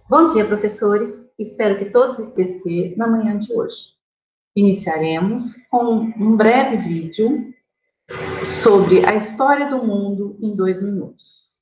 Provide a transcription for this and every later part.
Bom dia, professores. Espero que todos estejam na manhã de hoje. Iniciaremos com um breve vídeo sobre a história do mundo em 2 minutos.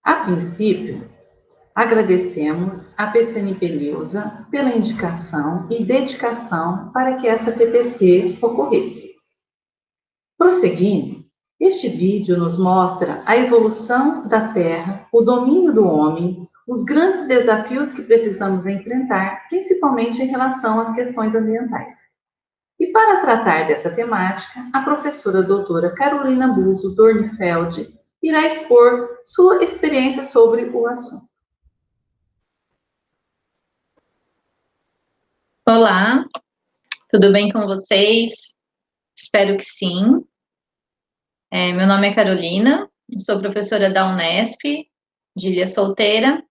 A princípio, agradecemos à PCNP Neuza pela indicação e dedicação para que esta PPC ocorresse. Prosseguindo, este vídeo nos mostra a evolução da Terra, o domínio do homem, os grandes desafios que precisamos enfrentar, principalmente em relação às questões ambientais. E para tratar dessa temática, a professora doutora Carolina Buso Dornfeld irá expor sua experiência sobre o assunto. Olá, tudo bem com vocês? Espero que sim. Meu nome é Carolina, sou professora da Unesp, de Ilha Solteira,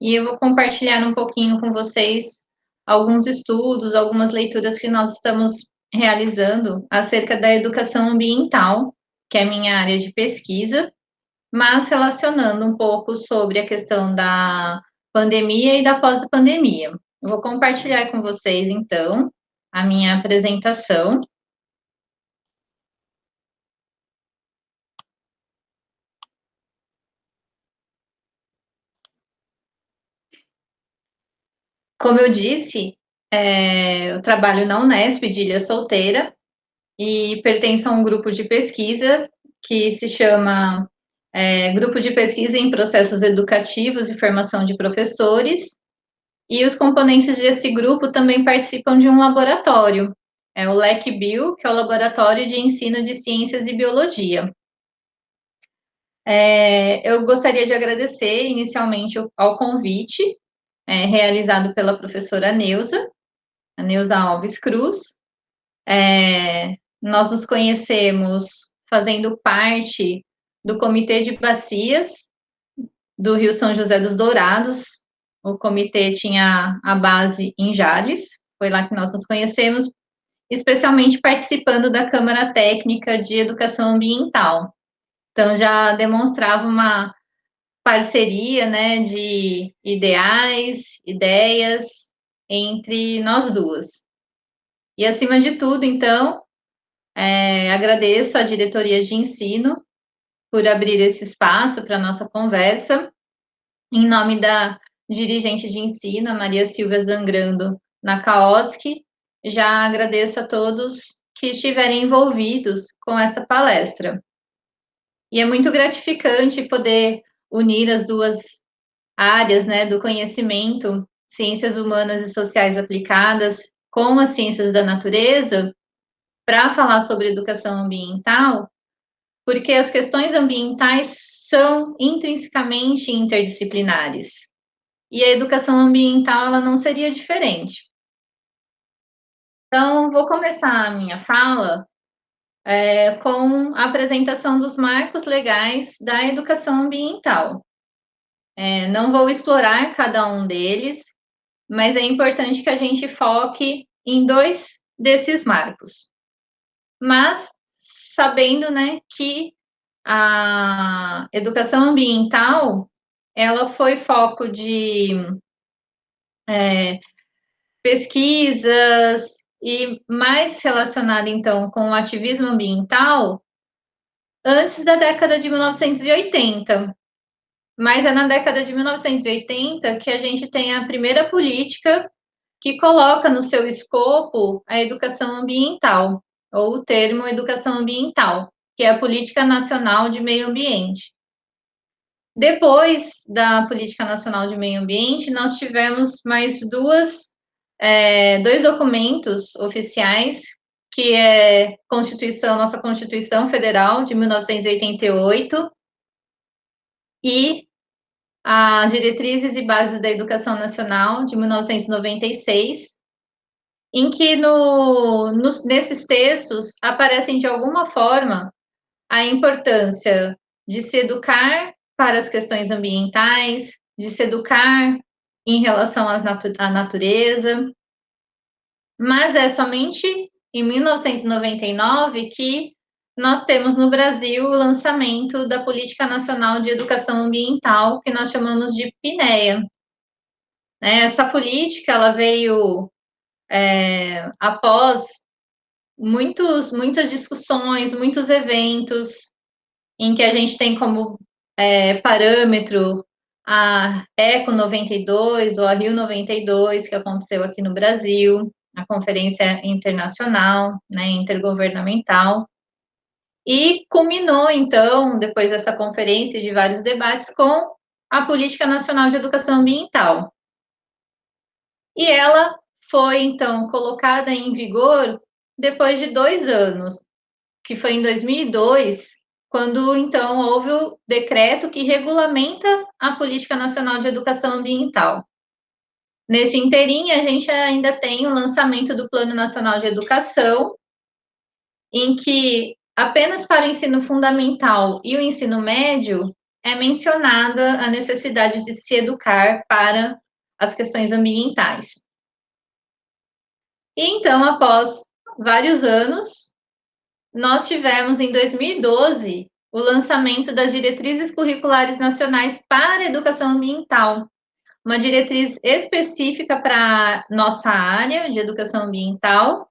e eu vou compartilhar um pouquinho com vocês alguns estudos, algumas leituras que nós estamos realizando acerca da educação ambiental, que é a minha área de pesquisa, mas relacionando um pouco sobre a questão da pandemia e da pós-pandemia. Eu vou compartilhar com vocês, então, a minha apresentação. Como eu disse, eu trabalho na Unesp de Ilha Solteira e pertenço a um grupo de pesquisa que se chama Grupo de Pesquisa em Processos Educativos e Formação de Professores, e os componentes desse grupo também participam de um laboratório, o LEC-Bio, que é o Laboratório de Ensino de Ciências e Biologia. Eu gostaria de agradecer inicialmente ao convite realizado pela professora Neuza, a Neuza Alves Cruz. Nós nos conhecemos fazendo parte do Comitê de Bacias do Rio São José dos Dourados. O comitê tinha a base em Jales, foi lá que nós nos conhecemos, especialmente participando da Câmara Técnica de Educação Ambiental. Então, já demonstrava uma parceria, né, de ideais, ideias entre nós duas. E, acima de tudo, então, agradeço à diretoria de ensino por abrir esse espaço para a nossa conversa, em nome da dirigente de ensino, a Maria Silvia Zangrando, na CAOSC. Já agradeço a todos que estiverem envolvidos com esta palestra. E é muito gratificante poder unir as duas áreas, né, do conhecimento, ciências humanas e sociais aplicadas com as ciências da natureza, para falar sobre educação ambiental, porque as questões ambientais são intrinsecamente interdisciplinares. E a educação ambiental ela não seria diferente. Então, vou começar a minha fala com a apresentação dos marcos legais da educação ambiental. Não vou explorar cada um deles, mas é importante que a gente foque em 2 desses marcos. Mas sabendo, né, que a educação ambiental, ela foi foco de pesquisas e mais relacionada, então, com o ativismo ambiental antes da década de 1980. Mas é na década de 1980 que a gente tem a primeira política que coloca no seu escopo a educação ambiental, ou o termo educação ambiental, que é a Política Nacional de Meio Ambiente. Depois da Política Nacional de Meio Ambiente, nós tivemos mais dois documentos oficiais, que é nossa Constituição Federal de 1988 e as Diretrizes e Bases da Educação Nacional de 1996, em que nesses textos aparecem de alguma forma a importância de se educar para as questões ambientais, de se educar em relação à natureza, mas é somente em 1999 que nós temos no Brasil o lançamento da Política Nacional de Educação Ambiental, que nós chamamos de PNEA. Essa política ela veio após muitas discussões, muitos eventos, em que a gente tem como parâmetro a ECO 92 ou a Rio 92, que aconteceu aqui no Brasil, a Conferência Internacional, né, Intergovernamental, e culminou, então, depois dessa conferência e de vários debates, com a Política Nacional de Educação Ambiental. E ela foi, então, colocada em vigor depois de 2 anos, que foi em 2002, quando, então, houve o decreto que regulamenta a Política Nacional de Educação Ambiental. Neste inteirinho, a gente ainda tem o lançamento do Plano Nacional de Educação, em que apenas para o ensino fundamental e o ensino médio é mencionada a necessidade de se educar para as questões ambientais. E então, após vários anos, nós tivemos em 2012 o lançamento das Diretrizes Curriculares Nacionais para a Educação Ambiental, uma diretriz específica para nossa área de educação ambiental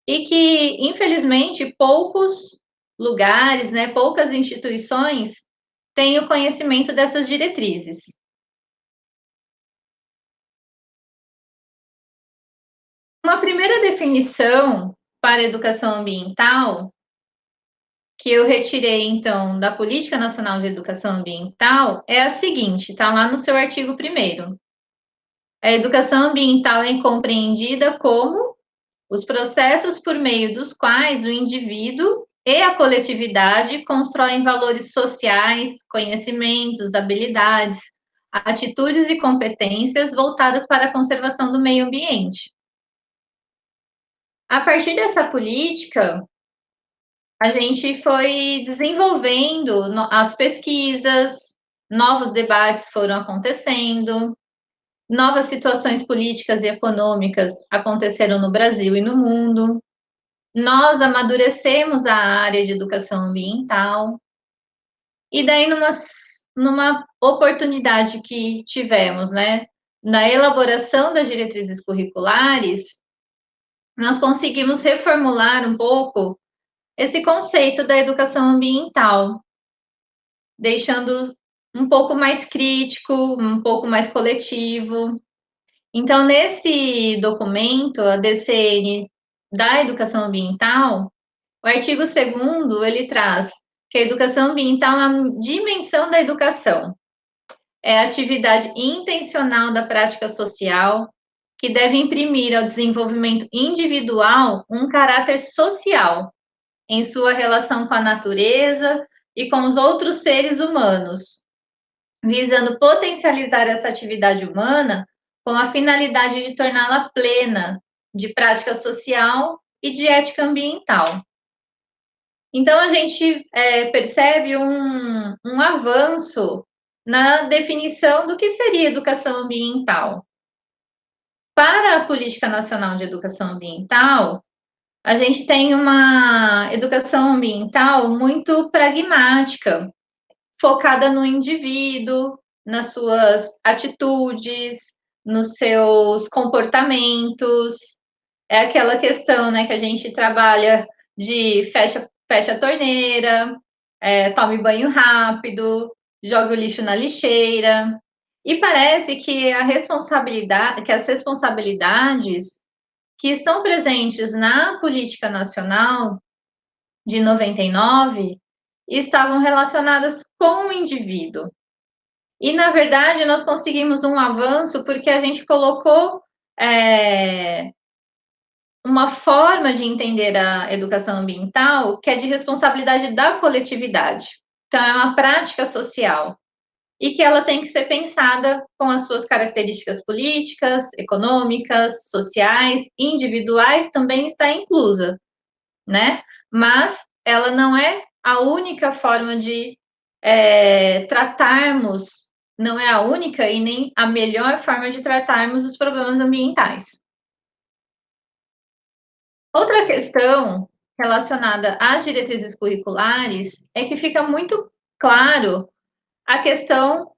e que, infelizmente, poucos lugares, né, poucas instituições têm o conhecimento dessas diretrizes. Uma primeira definição para a educação ambiental, que eu retirei, então, da Política Nacional de Educação Ambiental, é a seguinte, está lá no seu artigo 1º. A educação ambiental é compreendida como os processos por meio dos quais o indivíduo e a coletividade constroem valores sociais, conhecimentos, habilidades, atitudes e competências voltadas para a conservação do meio ambiente. A partir dessa política, a gente foi desenvolvendo as pesquisas, novos debates foram acontecendo, novas situações políticas e econômicas aconteceram no Brasil e no mundo. Nós amadurecemos a área de educação ambiental. E daí, numa oportunidade que tivemos, né, na elaboração das diretrizes curriculares, nós conseguimos reformular um pouco esse conceito da educação ambiental, deixando um pouco mais crítico, um pouco mais coletivo. Então, nesse documento, a DCN da educação ambiental, o artigo 2º, ele traz que a educação ambiental é uma dimensão da educação. é a atividade intencional da prática social, que deve imprimir ao desenvolvimento individual um caráter social em sua relação com a natureza e com os outros seres humanos, visando potencializar essa atividade humana com a finalidade de torná-la plena de prática social e de ética ambiental. Então, a gente percebe um avanço na definição do que seria educação ambiental. Para a Política Nacional de Educação Ambiental, a gente tem uma educação ambiental muito pragmática, focada no indivíduo, nas suas atitudes, nos seus comportamentos. É aquela questão, né, que a gente trabalha de fecha a torneira, tome banho rápido, jogue o lixo na lixeira. E parece que as responsabilidades que estão presentes na política nacional de 99 estavam relacionadas com o indivíduo. E, na verdade, nós conseguimos um avanço porque a gente colocou uma forma de entender a educação ambiental que é de responsabilidade da coletividade. Então, é uma prática social e que ela tem que ser pensada com as suas características políticas, econômicas, sociais, individuais, também está inclusa, né? Mas ela não é a única forma de tratarmos, não é a única e nem a melhor forma de tratarmos os problemas ambientais. Outra questão relacionada às diretrizes curriculares é que fica muito claro a questão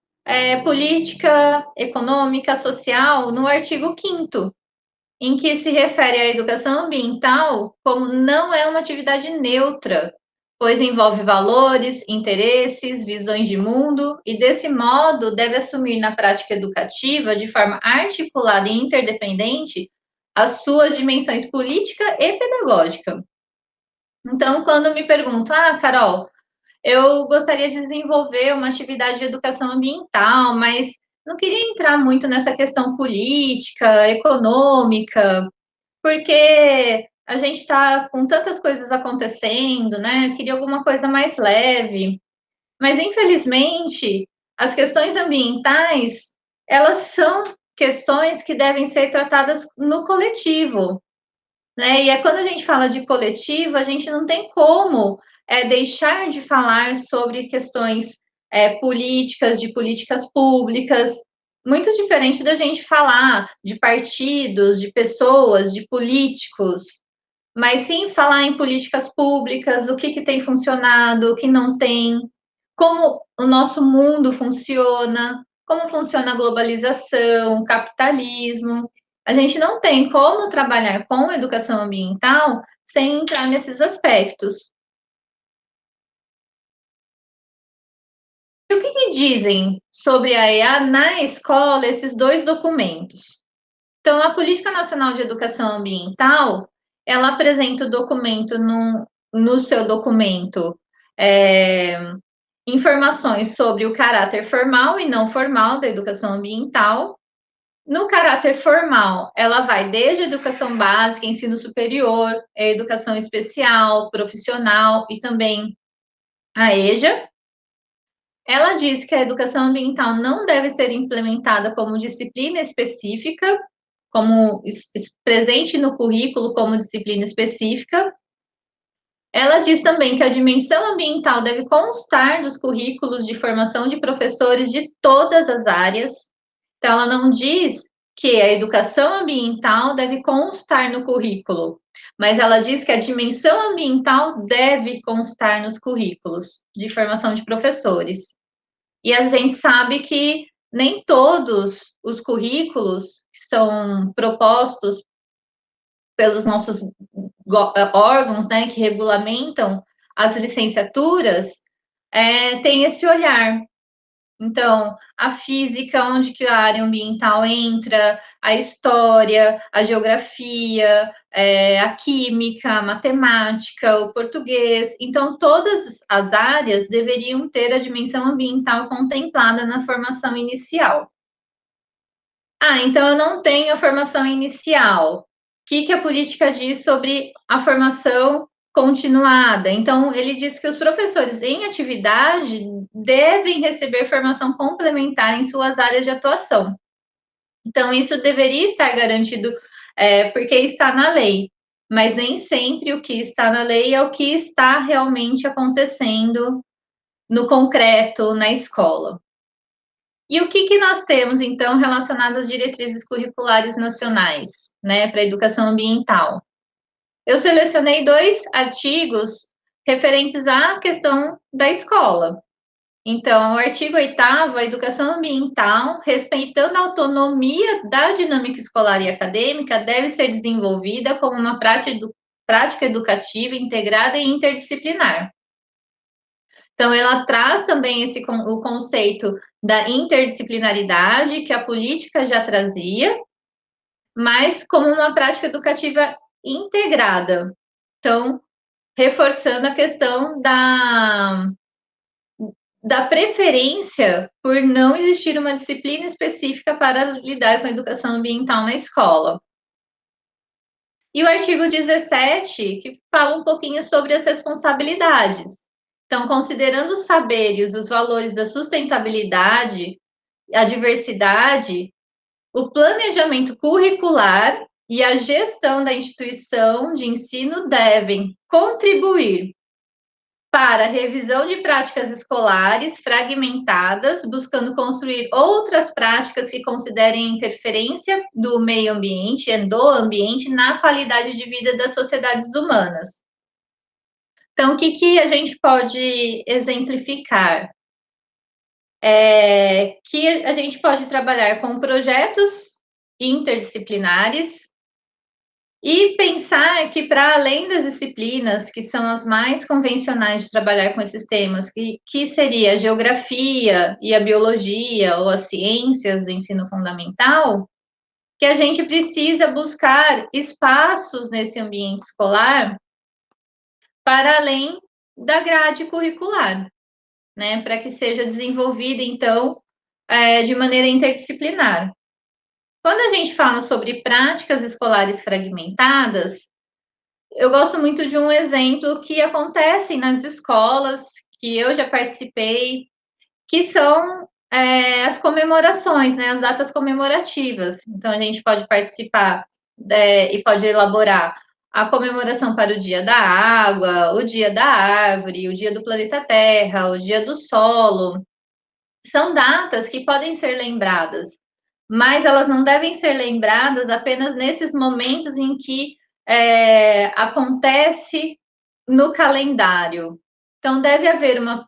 política, econômica, social no artigo 5º, em que se refere à educação ambiental como não é uma atividade neutra, pois envolve valores, interesses, visões de mundo e, desse modo, deve assumir na prática educativa, de forma articulada e interdependente, as suas dimensões política e pedagógica. Então, quando me perguntam, Carol, eu gostaria de desenvolver uma atividade de educação ambiental, mas não queria entrar muito nessa questão política, econômica, porque a gente está com tantas coisas acontecendo, né? Eu queria alguma coisa mais leve. Mas, infelizmente, as questões ambientais, elas são questões que devem ser tratadas no coletivo, né? E quando a gente fala de coletivo, a gente não tem como deixar de falar sobre questões políticas, de políticas públicas, muito diferente da gente falar de partidos, de pessoas, de políticos, mas sim falar em políticas públicas, o que tem funcionado, o que não tem, como o nosso mundo funciona, como funciona a globalização, o capitalismo. A gente não tem como trabalhar com educação ambiental sem entrar nesses aspectos. E o que dizem sobre a EA na escola esses dois documentos? Então, a Política Nacional de Educação Ambiental, ela apresenta o documento no seu documento informações sobre o caráter formal e não formal da educação ambiental. No caráter formal, ela vai desde a educação básica, ensino superior, educação especial, profissional e também a EJA. Ela diz que a educação ambiental não deve ser implementada como disciplina específica, como presente no currículo como disciplina específica. Ela diz também que a dimensão ambiental deve constar dos currículos de formação de professores de todas as áreas. Então, ela não diz que a educação ambiental deve constar no currículo, mas ela diz que a dimensão ambiental deve constar nos currículos de formação de professores. E a gente sabe que nem todos os currículos que são propostos pelos nossos órgãos, né, que regulamentam as licenciaturas, têm esse olhar. Então, a física, onde que a área ambiental entra, a história, a geografia, a química, a matemática, o português. Então, todas as áreas deveriam ter a dimensão ambiental contemplada na formação inicial. Ah, então eu não tenho a formação inicial. O que a política diz sobre a formação continuada? Então, ele diz que os professores em atividade devem receber formação complementar em suas áreas de atuação. Então, isso deveria estar garantido, porque está na lei, mas nem sempre o que está na lei é o que está realmente acontecendo no concreto, na escola. E o que nós temos, então, relacionado às diretrizes curriculares nacionais, né, para a educação ambiental? Eu selecionei 2 artigos referentes à questão da escola. Então, o artigo 8º, a educação ambiental, respeitando a autonomia da dinâmica escolar e acadêmica, deve ser desenvolvida como uma prática educativa integrada e interdisciplinar. Então, ela traz também o conceito da interdisciplinaridade, que a política já trazia, mas como uma prática educativa integrada. Então, reforçando a questão da preferência por não existir uma disciplina específica para lidar com a educação ambiental na escola. E o artigo 17, que fala um pouquinho sobre as responsabilidades. Então, considerando os saberes, os valores da sustentabilidade, a diversidade, o planejamento curricular e a gestão da instituição de ensino devem contribuir para a revisão de práticas escolares fragmentadas, buscando construir outras práticas que considerem a interferência do meio ambiente e do ambiente na qualidade de vida das sociedades humanas. Então, o que a gente pode exemplificar? Que a gente pode trabalhar com projetos interdisciplinares e pensar que, para além das disciplinas, que são as mais convencionais de trabalhar com esses temas, que seria a geografia e a biologia, ou as ciências do ensino fundamental, que a gente precisa buscar espaços nesse ambiente escolar para além da grade curricular, né, para que seja desenvolvida, então, de maneira interdisciplinar. Quando a gente fala sobre práticas escolares fragmentadas, eu gosto muito de um exemplo que acontece nas escolas, que eu já participei, que são as comemorações, né, as datas comemorativas. Então, a gente pode participar e pode elaborar a comemoração para o Dia da Água, o Dia da Árvore, o Dia do Planeta Terra, o Dia do Solo. São datas que podem ser lembradas, mas elas não devem ser lembradas apenas nesses momentos em que acontece no calendário. Então, deve haver uma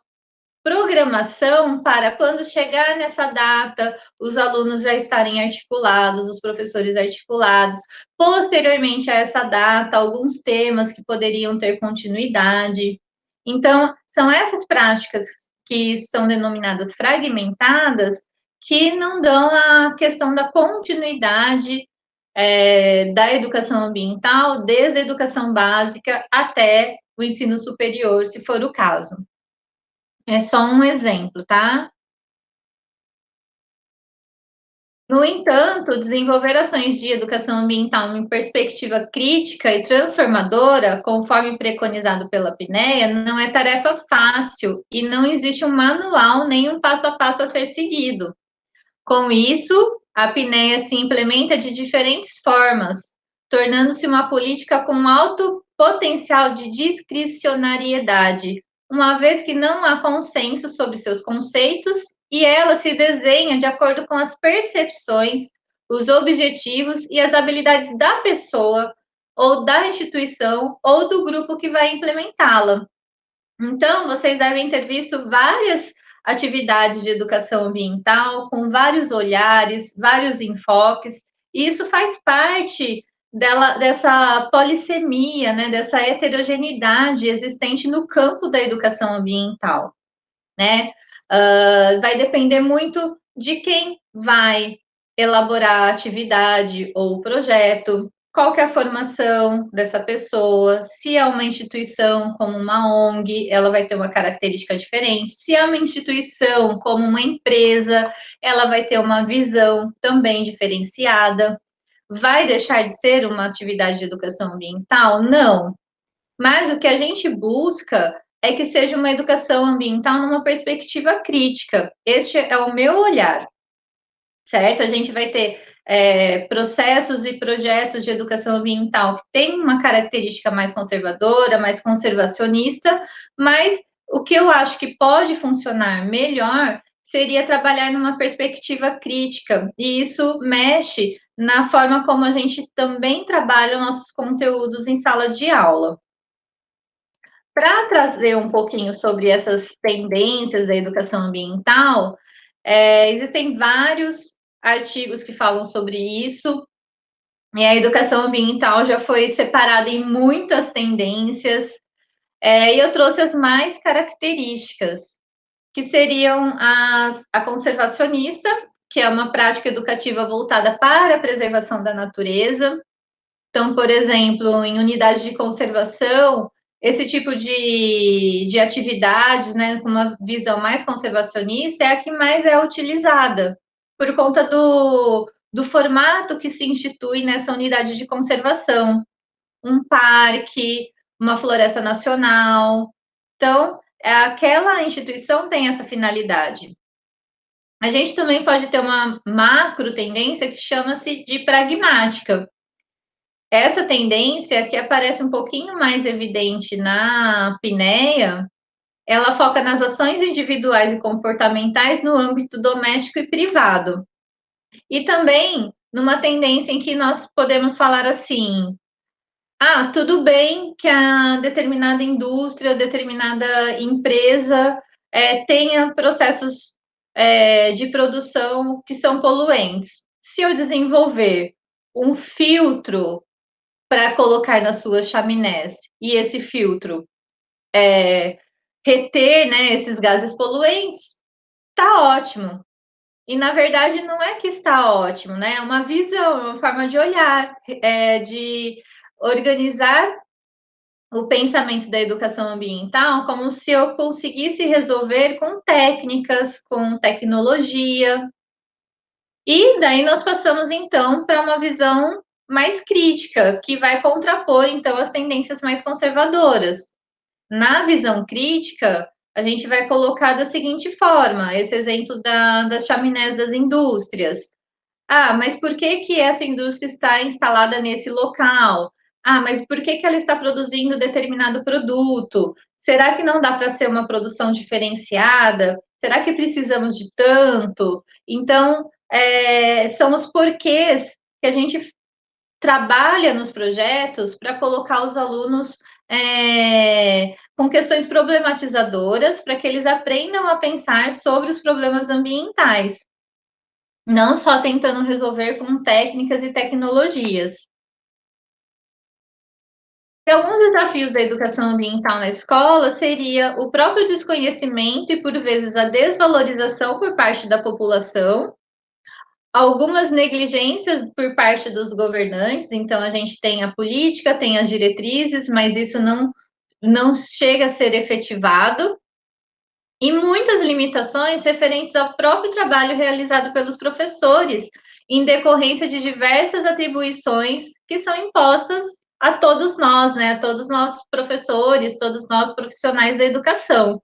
programação para quando chegar nessa data, os alunos já estarem articulados, os professores articulados. Posteriormente a essa data, alguns temas que poderiam ter continuidade. Então, são essas práticas que são denominadas fragmentadas que não dão a questão da continuidade da educação ambiental, desde a educação básica até o ensino superior, se for o caso. É só um exemplo, tá? No entanto, desenvolver ações de educação ambiental em perspectiva crítica e transformadora, conforme preconizado pela PNEA, não é tarefa fácil e não existe um manual nem um passo a passo a ser seguido. Com isso, a PNEA se implementa de diferentes formas, tornando-se uma política com alto potencial de discricionariedade, uma vez que não há consenso sobre seus conceitos e ela se desenha de acordo com as percepções, os objetivos e as habilidades da pessoa ou da instituição ou do grupo que vai implementá-la. Então, vocês devem ter visto várias atividades de educação ambiental com vários olhares, vários enfoques, e isso faz parte dessa polissemia, né, dessa heterogeneidade existente no campo da educação ambiental, né? Vai depender muito de quem vai elaborar a atividade ou o projeto, qual que é a formação dessa pessoa, se é uma instituição como uma ONG, ela vai ter uma característica diferente, se é uma instituição como uma empresa, ela vai ter uma visão também diferenciada. Vai deixar de ser uma atividade de educação ambiental? Não. Mas o que a gente busca é que seja uma educação ambiental numa perspectiva crítica. Este é o meu olhar, certo? A gente vai ter processos e projetos de educação ambiental que têm uma característica mais conservadora, mais conservacionista, mas o que eu acho que pode funcionar melhor seria trabalhar numa perspectiva crítica, e isso mexe na forma como a gente também trabalha nossos conteúdos em sala de aula. Para trazer um pouquinho sobre essas tendências da educação ambiental, existem vários artigos que falam sobre isso, e a educação ambiental já foi separada em muitas tendências, e eu trouxe as mais características, que seriam a conservacionista, que é uma prática educativa voltada para a preservação da natureza. Então, por exemplo, em unidades de conservação, esse tipo de atividades, né, com uma visão mais conservacionista, é a que mais é utilizada, por conta do formato que se institui nessa unidade de conservação. Um parque, uma floresta nacional. Então, aquela instituição tem essa finalidade. A gente também pode ter uma macro tendência que chama-se de pragmática. Essa tendência, que aparece um pouquinho mais evidente na apneia, ela foca nas ações individuais e comportamentais no âmbito doméstico e privado. E também numa tendência em que nós podemos falar assim: tudo bem que a determinada indústria, determinada empresa tenha processos de produção que são poluentes. Se eu desenvolver um filtro para colocar nas suas chaminés e esse filtro reter, né, esses gases poluentes, tá ótimo. E na verdade não é que está ótimo, né? É uma visão, é uma forma de olhar, de organizar o pensamento da educação ambiental como se eu conseguisse resolver com técnicas, com tecnologia. E daí nós passamos então para uma visão mais crítica, que vai contrapor então as tendências mais conservadoras. Na visão crítica, a gente vai colocar da seguinte forma, esse exemplo das chaminés das indústrias. Mas por que que essa indústria está instalada nesse local? Mas por que que ela está produzindo determinado produto? Será que não dá para ser uma produção diferenciada? Será que precisamos de tanto? Então, são os porquês que a gente trabalha nos projetos para colocar os alunos com questões problematizadoras, para que eles aprendam a pensar sobre os problemas ambientais, não só tentando resolver com técnicas e tecnologias. E alguns desafios da educação ambiental na escola seria o próprio desconhecimento e, por vezes, a desvalorização por parte da população, algumas negligências por parte dos governantes, então a gente tem a política, tem as diretrizes, mas isso não chega a ser efetivado, e muitas limitações referentes ao próprio trabalho realizado pelos professores, em decorrência de diversas atribuições que são impostas a todos nós, né, a todos nós professores, todos nós profissionais da educação.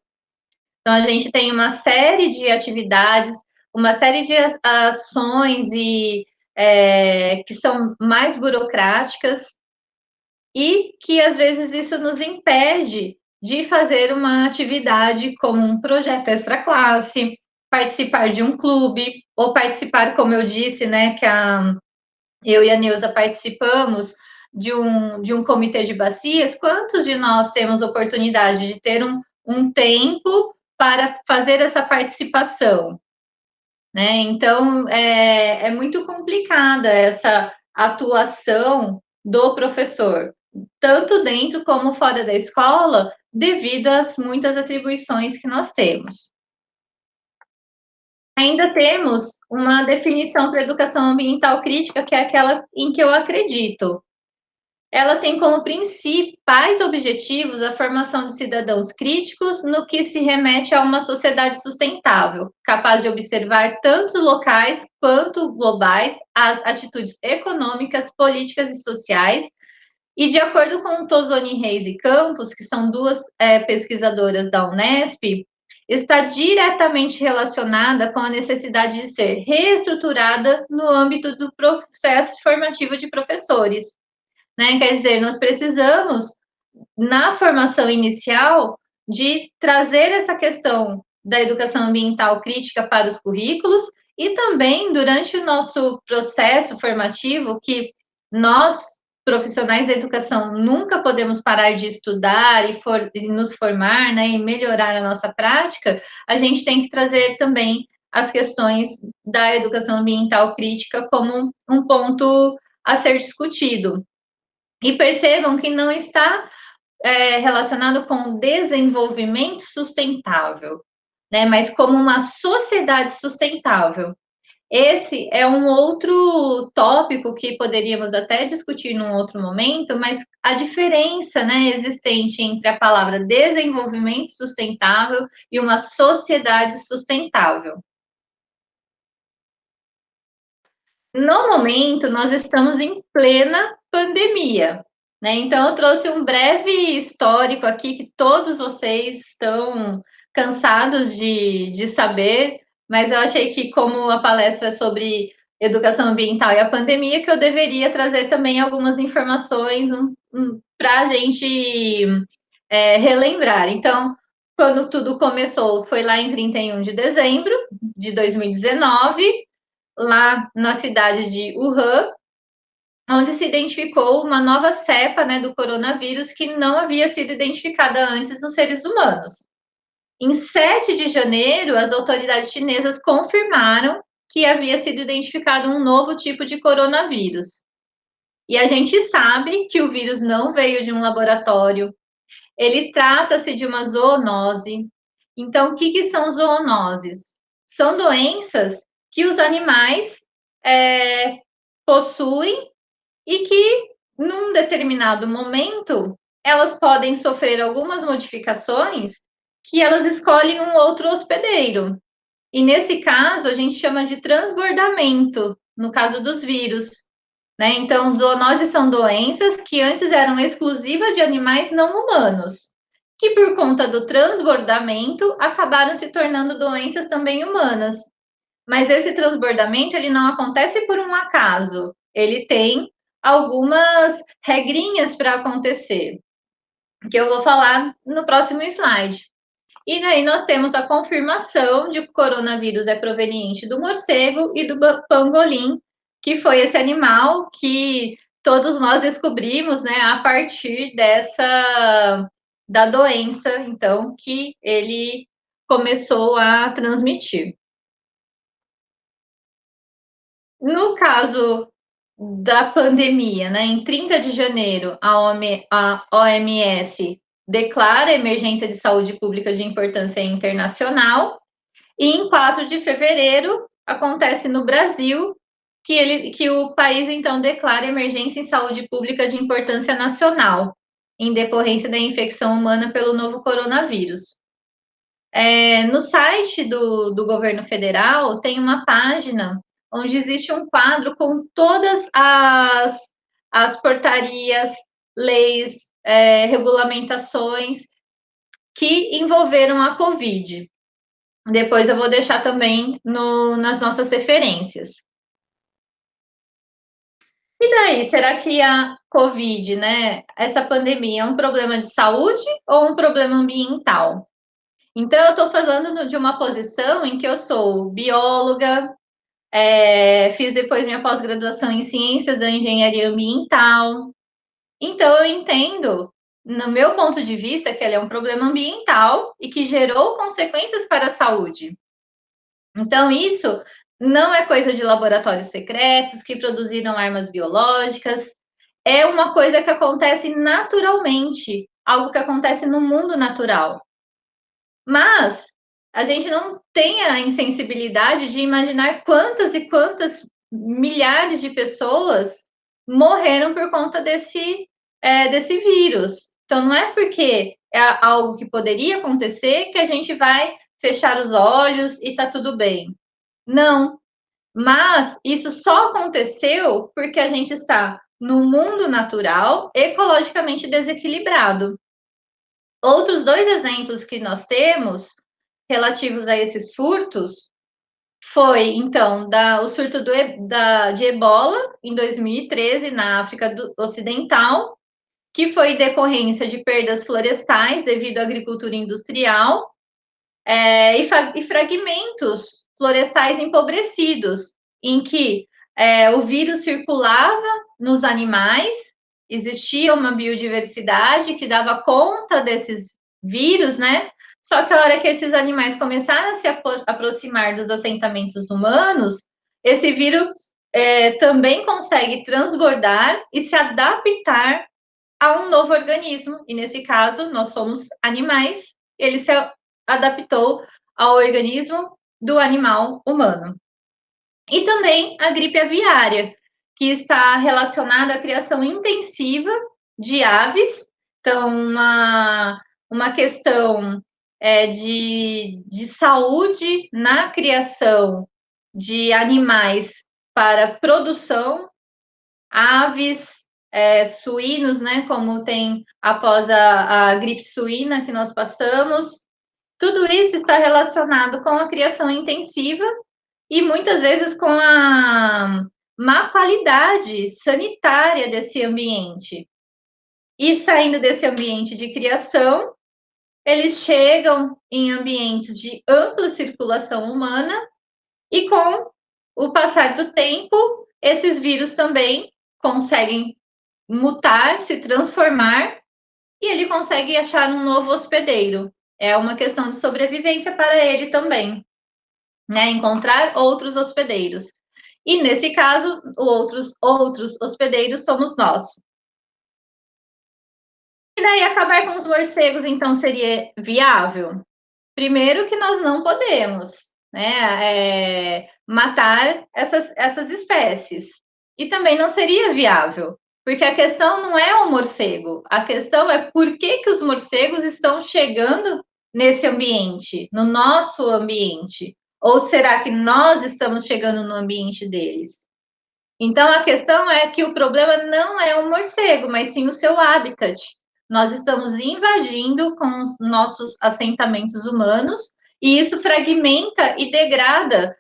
Então, a gente tem uma série de atividades, uma série de ações que são mais burocráticas e que, às vezes, isso nos impede de fazer uma atividade como um projeto extraclasse, participar de um clube, ou participar, como eu disse, né, que eu e a Neuza participamos de um comitê de bacias. Quantos de nós temos oportunidade de ter um tempo para fazer essa participação? Né? Então, é muito complicada essa atuação do professor, tanto dentro como fora da escola, devido às muitas atribuições que nós temos. ainda temos uma definição para a educação ambiental crítica, que é aquela em que eu acredito. Ela tem como principais objetivos a formação de cidadãos críticos no que se remete a uma sociedade sustentável, capaz de observar tanto locais quanto globais as atitudes econômicas, políticas e sociais. E de acordo com Tozoni Reis e Campos, que são duas pesquisadoras da Unesp, está diretamente relacionada com a necessidade de ser reestruturada no âmbito do processo formativo de professores. Né? Quer dizer, nós precisamos, na formação inicial, de trazer essa questão da educação ambiental crítica para os currículos e também durante o nosso processo formativo, que nós, profissionais da educação, nunca podemos parar de estudar e nos formar, né, e melhorar a nossa prática, a gente tem que trazer também as questões da educação ambiental crítica como um ponto a ser discutido. E percebam que não está relacionado com o desenvolvimento sustentável, né? Mas como uma sociedade sustentável. Esse é um outro tópico que poderíamos até discutir num outro momento, mas a diferença, né, existente entre a palavra desenvolvimento sustentável e uma sociedade sustentável. No momento, nós estamos em plena pandemia, né? Então, eu trouxe um breve histórico aqui que todos vocês estão cansados de saber, mas eu achei que, como a palestra é sobre educação ambiental e a pandemia, que eu deveria trazer também algumas informações para a gente relembrar. Então, quando tudo começou, foi lá em 31 de dezembro de 2019, lá na cidade de Wuhan, onde se identificou uma nova cepa, né, do coronavírus que não havia sido identificada antes nos seres humanos. Em 7 de janeiro, as autoridades chinesas confirmaram que havia sido identificado um novo tipo de coronavírus. E a gente sabe que o vírus não veio de um laboratório, ele trata-se de uma zoonose. Então, o que são zoonoses? São doenças que os animais possuem e que, num determinado momento, elas podem sofrer algumas modificações que elas escolhem um outro hospedeiro. E nesse caso, a gente chama de transbordamento, no caso dos vírus. Né? Então, zoonoses são doenças que antes eram exclusivas de animais não humanos, que por conta do transbordamento acabaram se tornando doenças também humanas. Mas esse transbordamento ele não acontece por um acaso, ele tem algumas regrinhas para acontecer, que eu vou falar no próximo slide. E daí nós temos a confirmação de que o coronavírus é proveniente do morcego e do pangolim, que foi esse animal que todos nós descobrimos, né, a partir da doença, então, que ele começou a transmitir. No caso da pandemia, né, em 30 de janeiro, a OMS declara emergência de saúde pública de importância internacional, e em 4 de fevereiro acontece no Brasil que o país então declara emergência em saúde pública de importância nacional, em decorrência da infecção humana pelo novo coronavírus. No site do governo federal tem uma página onde existe um quadro com todas as portarias, leis, regulamentações que envolveram a Covid. Depois eu vou deixar também nas nossas referências. E daí, será que a Covid, né, essa pandemia, é um problema de saúde ou um problema ambiental? Então, eu estou falando de uma posição em que eu sou bióloga, fiz depois minha pós-graduação em ciências da engenharia ambiental. Então, eu entendo, no meu ponto de vista, que ela é um problema ambiental e que gerou consequências para a saúde. Então, isso não é coisa de laboratórios secretos que produziram armas biológicas, é uma coisa que acontece naturalmente, algo que acontece no mundo natural. Mas a gente não tem a insensibilidade de imaginar quantas e quantas milhares de pessoas morreram por conta desse vírus. Então, não é porque é algo que poderia acontecer que a gente vai fechar os olhos e tá tudo bem. Não. Mas isso só aconteceu porque a gente está no mundo natural, ecologicamente desequilibrado. Outros dois exemplos que nós temos relativos a esses surtos foi, então, o surto de ebola em 2013 na África Ocidental, que foi decorrência de perdas florestais devido à agricultura industrial, e fragmentos florestais empobrecidos, em que o vírus circulava nos animais, existia uma biodiversidade que dava conta desses vírus, né? Só que a hora que esses animais começaram a se aproximar dos assentamentos humanos, esse vírus também consegue transbordar e se adaptar a um novo organismo. E nesse caso, nós somos animais, ele se adaptou ao organismo do animal humano. E também a gripe aviária, que está relacionada à criação intensiva de aves. Então, uma questão de saúde na criação de animais para produção, aves, suínos, né, como tem após a gripe suína que nós passamos. Tudo isso está relacionado com a criação intensiva e muitas vezes com a má qualidade sanitária desse ambiente. E saindo desse ambiente de criação, eles chegam em ambientes de ampla circulação humana e com o passar do tempo, esses vírus também conseguem mutar, se transformar, e ele consegue achar um novo hospedeiro. É uma questão de sobrevivência para ele também, né? Encontrar outros hospedeiros. E nesse caso, outros hospedeiros somos nós. E daí acabar com os morcegos, então, seria viável? Primeiro que nós não podemos, né, matar essas espécies. E também não seria viável, porque a questão não é o morcego, a questão é por que os morcegos estão chegando nesse ambiente, no nosso ambiente. Ou será que nós estamos chegando no ambiente deles? Então, a questão é que o problema não é o morcego, mas sim o seu habitat. Nós estamos invadindo com os nossos assentamentos humanos e isso fragmenta e degrada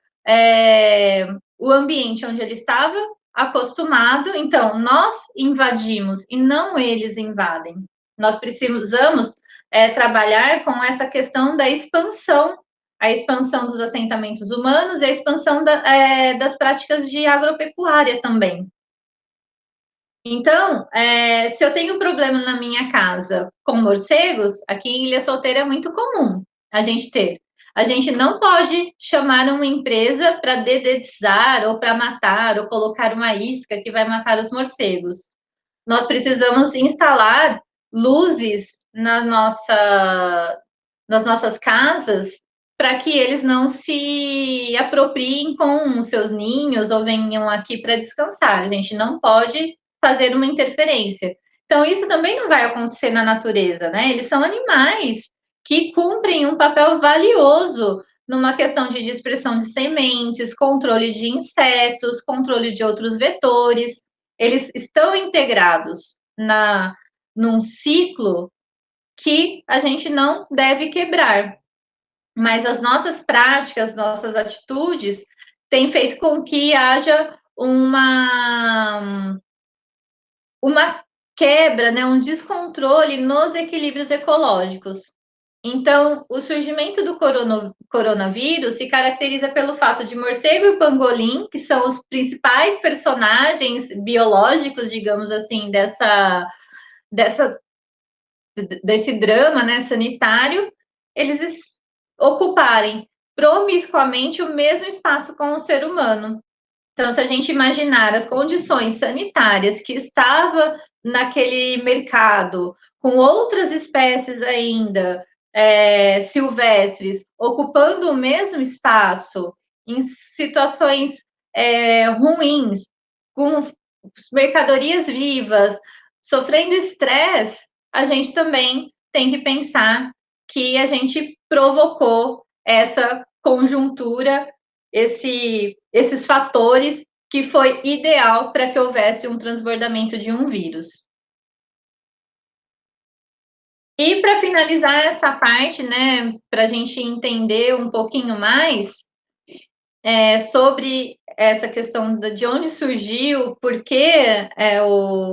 o ambiente onde ele estava acostumado. Então, nós invadimos e não eles invadem. Nós precisamos trabalhar com essa questão da expansão, a expansão dos assentamentos humanos e a expansão das práticas de agropecuária também. Então, se eu tenho um problema na minha casa com morcegos, aqui em Ilha Solteira é muito comum a gente ter. A gente não pode chamar uma empresa para dedetizar ou para matar ou colocar uma isca que vai matar os morcegos. Nós precisamos instalar luzes nas nossas casas para que eles não se apropriem com os seus ninhos ou venham aqui para descansar. A gente não pode fazer uma interferência. Então, isso também não vai acontecer na natureza, né? Eles são animais que cumprem um papel valioso numa questão de dispersão de sementes, controle de insetos, controle de outros vetores. Eles estão integrados num ciclo que a gente não deve quebrar. Mas as nossas práticas, nossas atitudes, têm feito com que haja uma quebra, né, um descontrole nos equilíbrios ecológicos. Então, o surgimento do coronavírus se caracteriza pelo fato de morcego e pangolim, que são os principais personagens biológicos, digamos assim, desse drama, né, sanitário, eles ocuparem promiscuamente o mesmo espaço com o ser humano. Então, se a gente imaginar as condições sanitárias que estava naquele mercado, com outras espécies ainda silvestres ocupando o mesmo espaço em situações ruins, com mercadorias vivas, sofrendo estresse, a gente também tem que pensar que a gente provocou essa conjuntura, esses fatores que foi ideal para que houvesse um transbordamento de um vírus. E para finalizar essa parte, né, para a gente entender um pouquinho mais sobre essa questão de onde surgiu, por que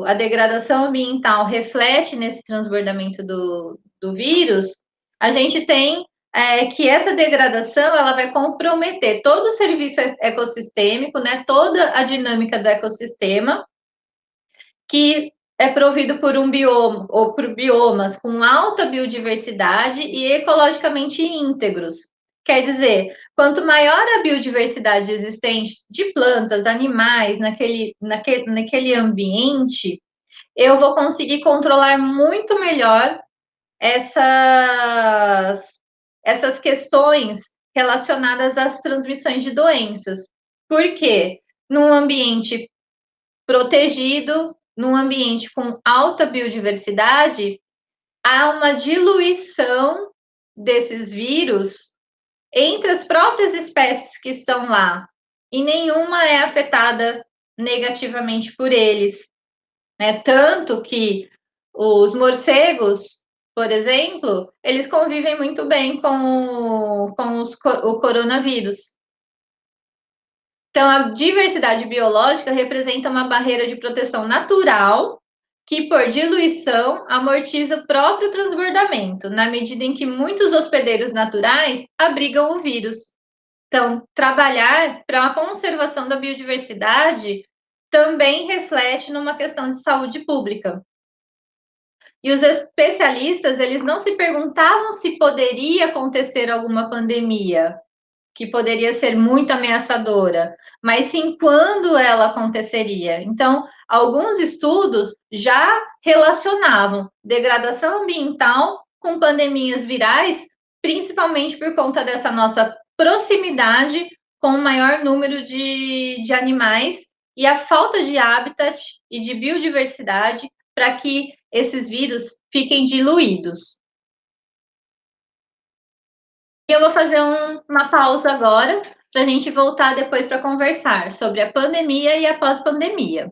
a degradação ambiental reflete nesse transbordamento do vírus, a gente tem que essa degradação ela vai comprometer todo o serviço ecossistêmico, né, toda a dinâmica do ecossistema, que é provido por um bioma ou por biomas com alta biodiversidade e ecologicamente íntegros. Quer dizer, quanto maior a biodiversidade existente de plantas, animais naquele ambiente, eu vou conseguir controlar muito melhor essas questões relacionadas às transmissões de doenças. Por quê? Num ambiente protegido, num ambiente com alta biodiversidade, há uma diluição desses vírus entre as próprias espécies que estão lá, e nenhuma é afetada negativamente por eles. Tanto que os morcegos, por exemplo, eles convivem muito bem com o coronavírus. Então, a diversidade biológica representa uma barreira de proteção natural que, por diluição, amortiza o próprio transbordamento, na medida em que muitos hospedeiros naturais abrigam o vírus. Então, trabalhar para a conservação da biodiversidade também reflete numa questão de saúde pública. E os especialistas, eles não se perguntavam se poderia acontecer alguma pandemia, que poderia ser muito ameaçadora, mas sim quando ela aconteceria. Então, alguns estudos já relacionavam degradação ambiental com pandemias virais, principalmente por conta dessa nossa proximidade com o maior número de animais e a falta de habitat e de biodiversidade para que esses vírus fiquem diluídos. Eu vou fazer uma pausa agora para a gente voltar depois para conversar sobre a pandemia e a pós-pandemia.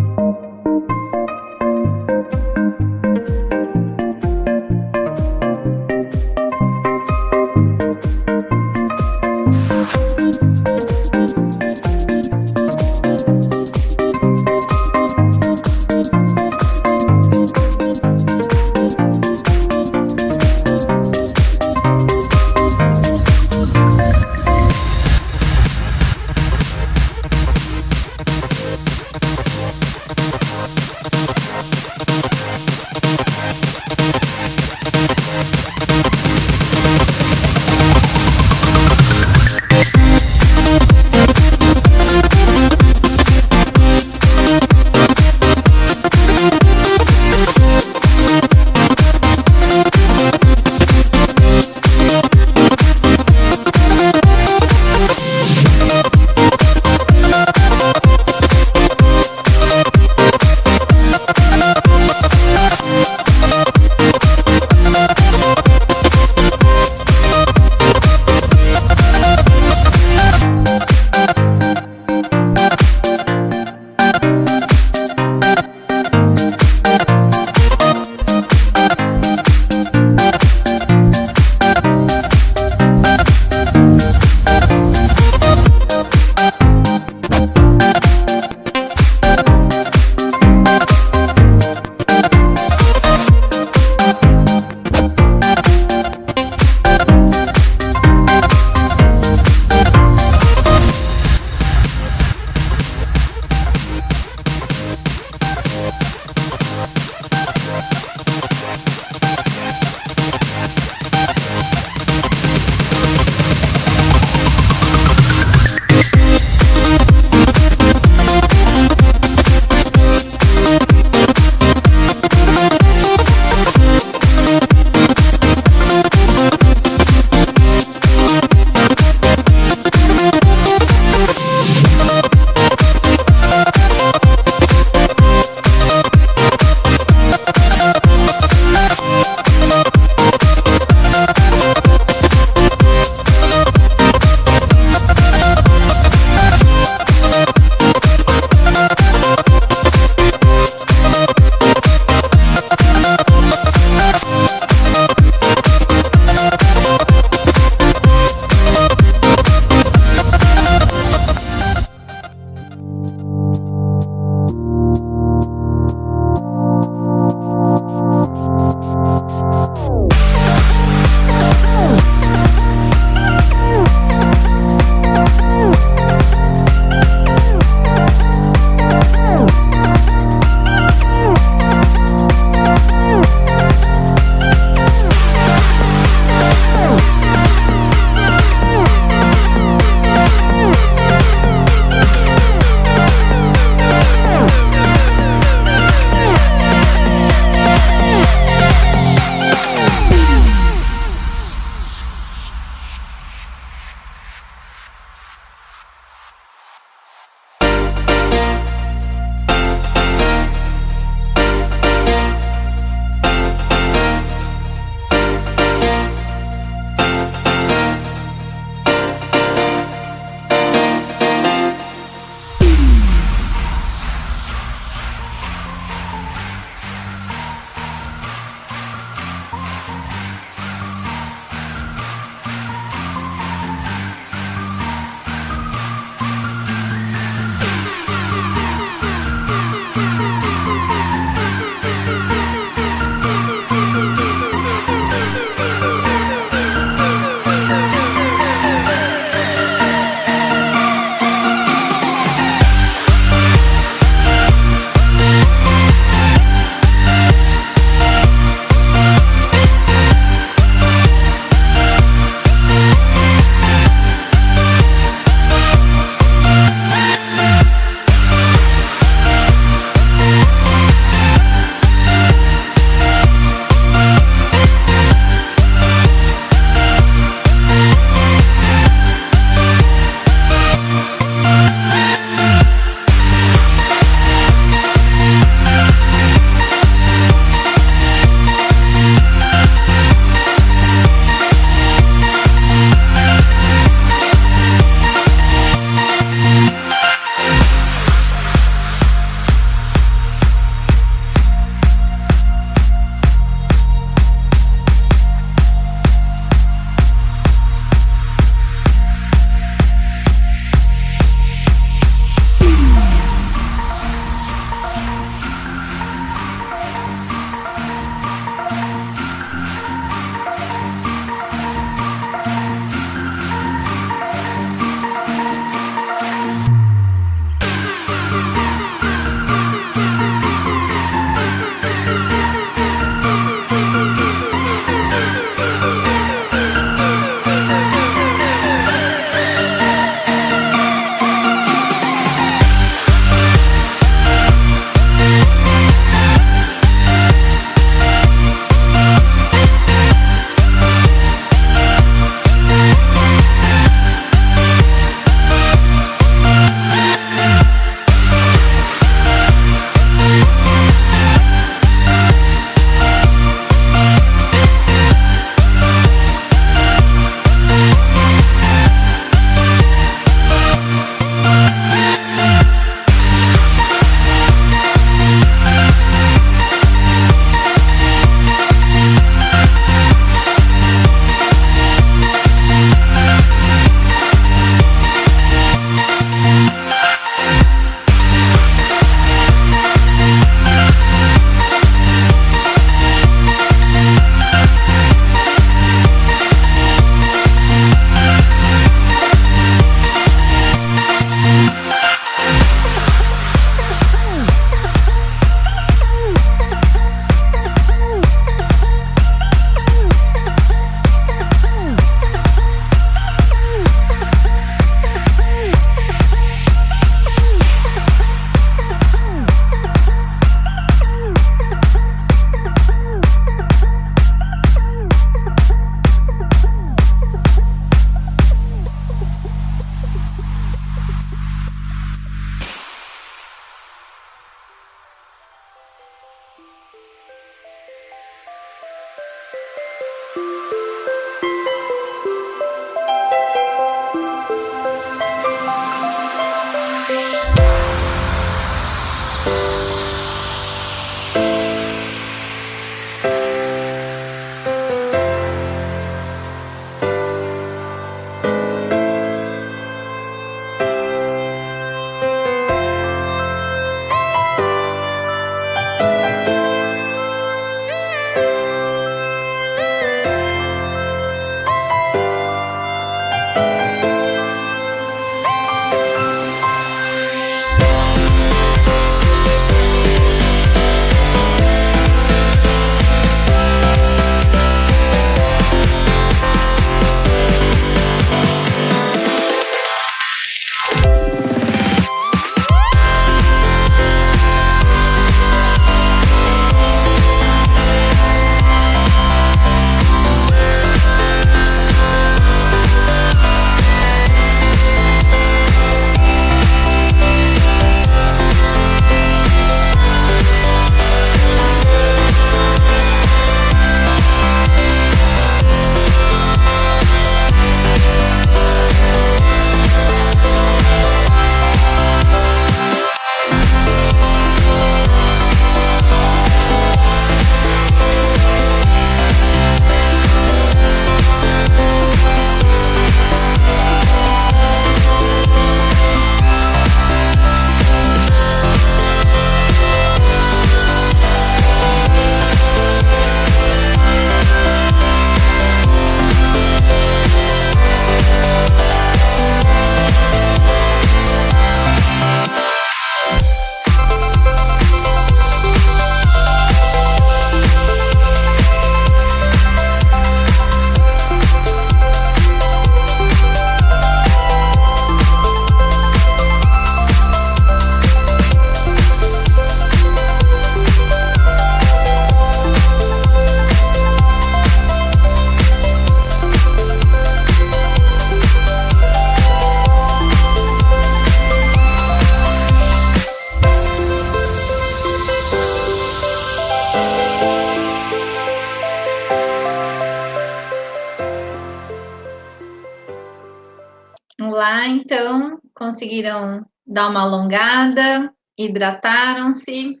então, conseguiram dar uma alongada, hidrataram-se.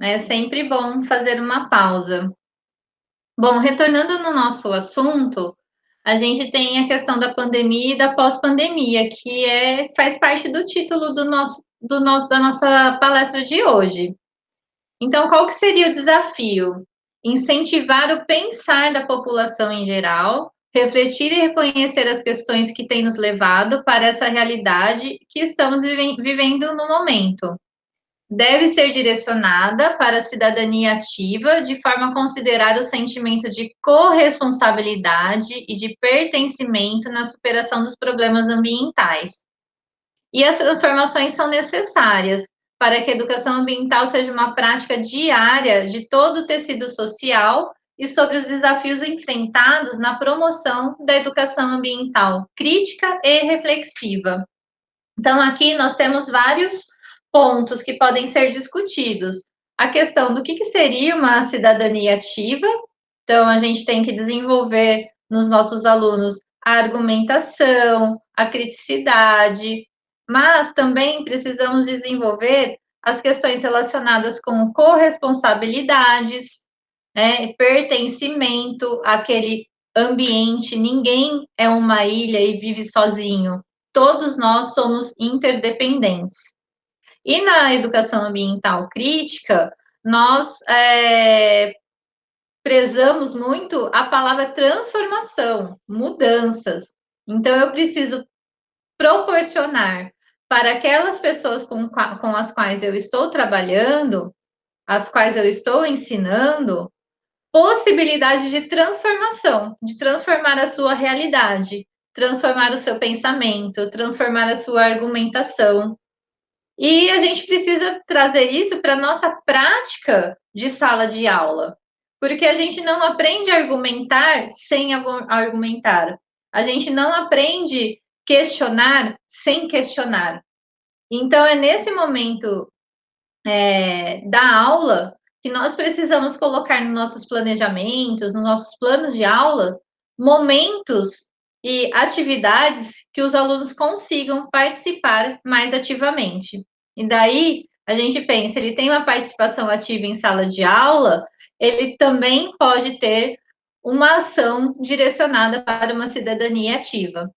É sempre bom fazer uma pausa. Bom, retornando no nosso assunto, a gente tem a questão da pandemia e da pós-pandemia, que faz parte do título da nossa palestra de hoje. Então, qual que seria o desafio? Incentivar o pensar da população em geral, refletir e reconhecer as questões que têm nos levado para essa realidade que estamos vivendo no momento. Deve ser direcionada para a cidadania ativa, de forma a considerar o sentimento de corresponsabilidade e de pertencimento na superação dos problemas ambientais. E as transformações são necessárias para que a educação ambiental seja uma prática diária de todo o tecido social e sobre os desafios enfrentados na promoção da educação ambiental crítica e reflexiva. Então, aqui nós temos vários pontos que podem ser discutidos. A questão do que seria uma cidadania ativa. Então, a gente tem que desenvolver nos nossos alunos a argumentação, a criticidade, mas também precisamos desenvolver as questões relacionadas com corresponsabilidades, pertencimento àquele ambiente. Ninguém é uma ilha e vive sozinho. Todos nós somos interdependentes. E na educação ambiental crítica, nós prezamos muito a palavra transformação, mudanças. Então, eu preciso proporcionar para aquelas pessoas com as quais eu estou trabalhando, as quais eu estou ensinando, possibilidade de transformação, de transformar a sua realidade, transformar o seu pensamento, transformar a sua argumentação. E a gente precisa trazer isso para a nossa prática de sala de aula, porque a gente não aprende a argumentar sem argumentar. A gente não aprende questionar sem questionar. Então, é nesse momento da aula que nós precisamos colocar nos nossos planejamentos, nos nossos planos de aula, momentos e atividades que os alunos consigam participar mais ativamente. E daí, a gente pensa, ele tem uma participação ativa em sala de aula, ele também pode ter uma ação direcionada para uma cidadania ativa.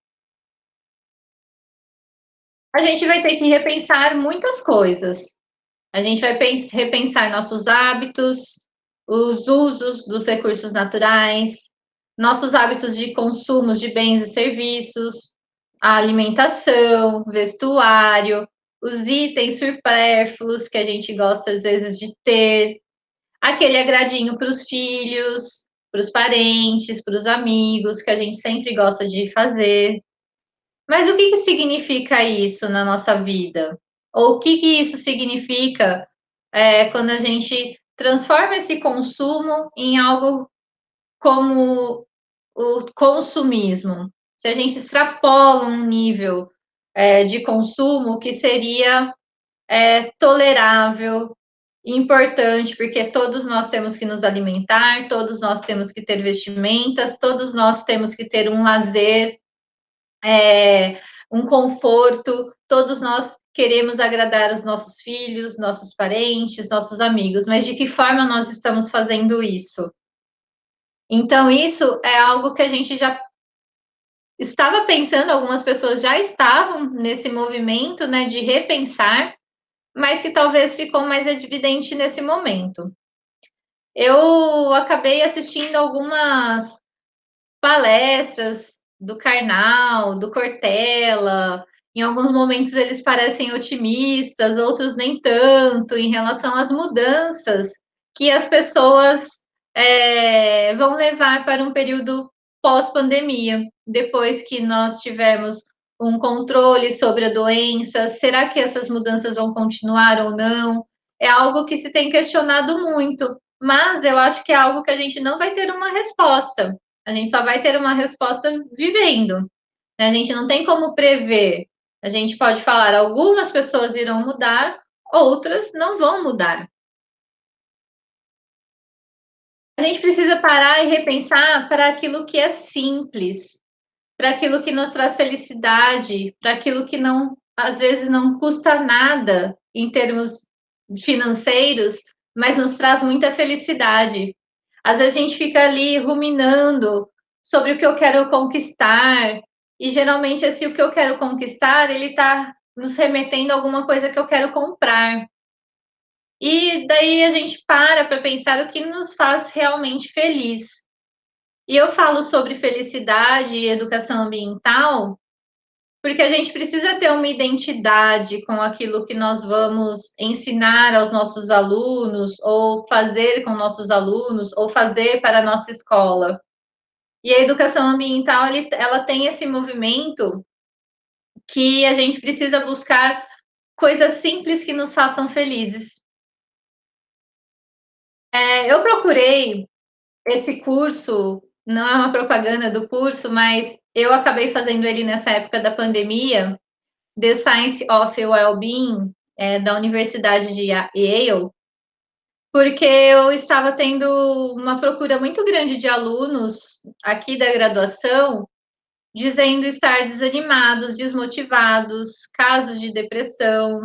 A gente vai ter que repensar muitas coisas. A gente vai repensar nossos hábitos, os usos dos recursos naturais, nossos hábitos de consumo de bens e serviços, a alimentação, vestuário, os itens supérfluos que a gente gosta às vezes de ter, aquele agradinho para os filhos, para os parentes, para os amigos, que a gente sempre gosta de fazer. Mas o que significa isso na nossa vida? Ou o que isso significa quando a gente transforma esse consumo em algo como o consumismo? Se a gente extrapola um nível de consumo que seria tolerável, importante, porque todos nós temos que nos alimentar, todos nós temos que ter vestimentas, todos nós temos que ter um lazer, um conforto, todos nós queremos agradar os nossos filhos, nossos parentes, nossos amigos, mas de que forma nós estamos fazendo isso? Então, isso é algo que a gente já estava pensando, algumas pessoas já estavam nesse movimento, né, de repensar, mas que talvez ficou mais evidente nesse momento. Eu acabei assistindo algumas palestras do Karnal, do Cortella. Em alguns momentos eles parecem otimistas, outros nem tanto, em relação às mudanças que as pessoas vão levar para um período pós-pandemia, depois que nós tivermos um controle sobre a doença. Será que essas mudanças vão continuar ou não? É algo que se tem questionado muito, mas eu acho que é algo que a gente não vai ter uma resposta. A gente só vai ter uma resposta vivendo. A gente não tem como prever. A gente pode falar, algumas pessoas irão mudar, outras não vão mudar. A gente precisa parar e repensar para aquilo que é simples. para aquilo que nos traz felicidade, para aquilo que não, às vezes não custa nada em termos financeiros, mas nos traz muita felicidade. Às vezes a gente fica ali ruminando sobre o que eu quero conquistar, e geralmente esse o que eu quero conquistar, ele está nos remetendo a alguma coisa que eu quero comprar. E daí a gente para pensar o que nos faz realmente feliz. E eu falo sobre felicidade e educação ambiental, porque a gente precisa ter uma identidade com aquilo que nós vamos ensinar aos nossos alunos, ou fazer com nossos alunos, ou fazer para a nossa escola. E a educação ambiental, ela tem esse movimento que a gente precisa buscar coisas simples que nos façam felizes. Eu procurei esse curso, não é uma propaganda do curso, mas eu acabei fazendo ele nessa época da pandemia, The Science of Wellbeing, da Universidade de Yale, porque eu estava tendo uma procura muito grande de alunos aqui da graduação, dizendo estar desanimados, desmotivados, casos de depressão,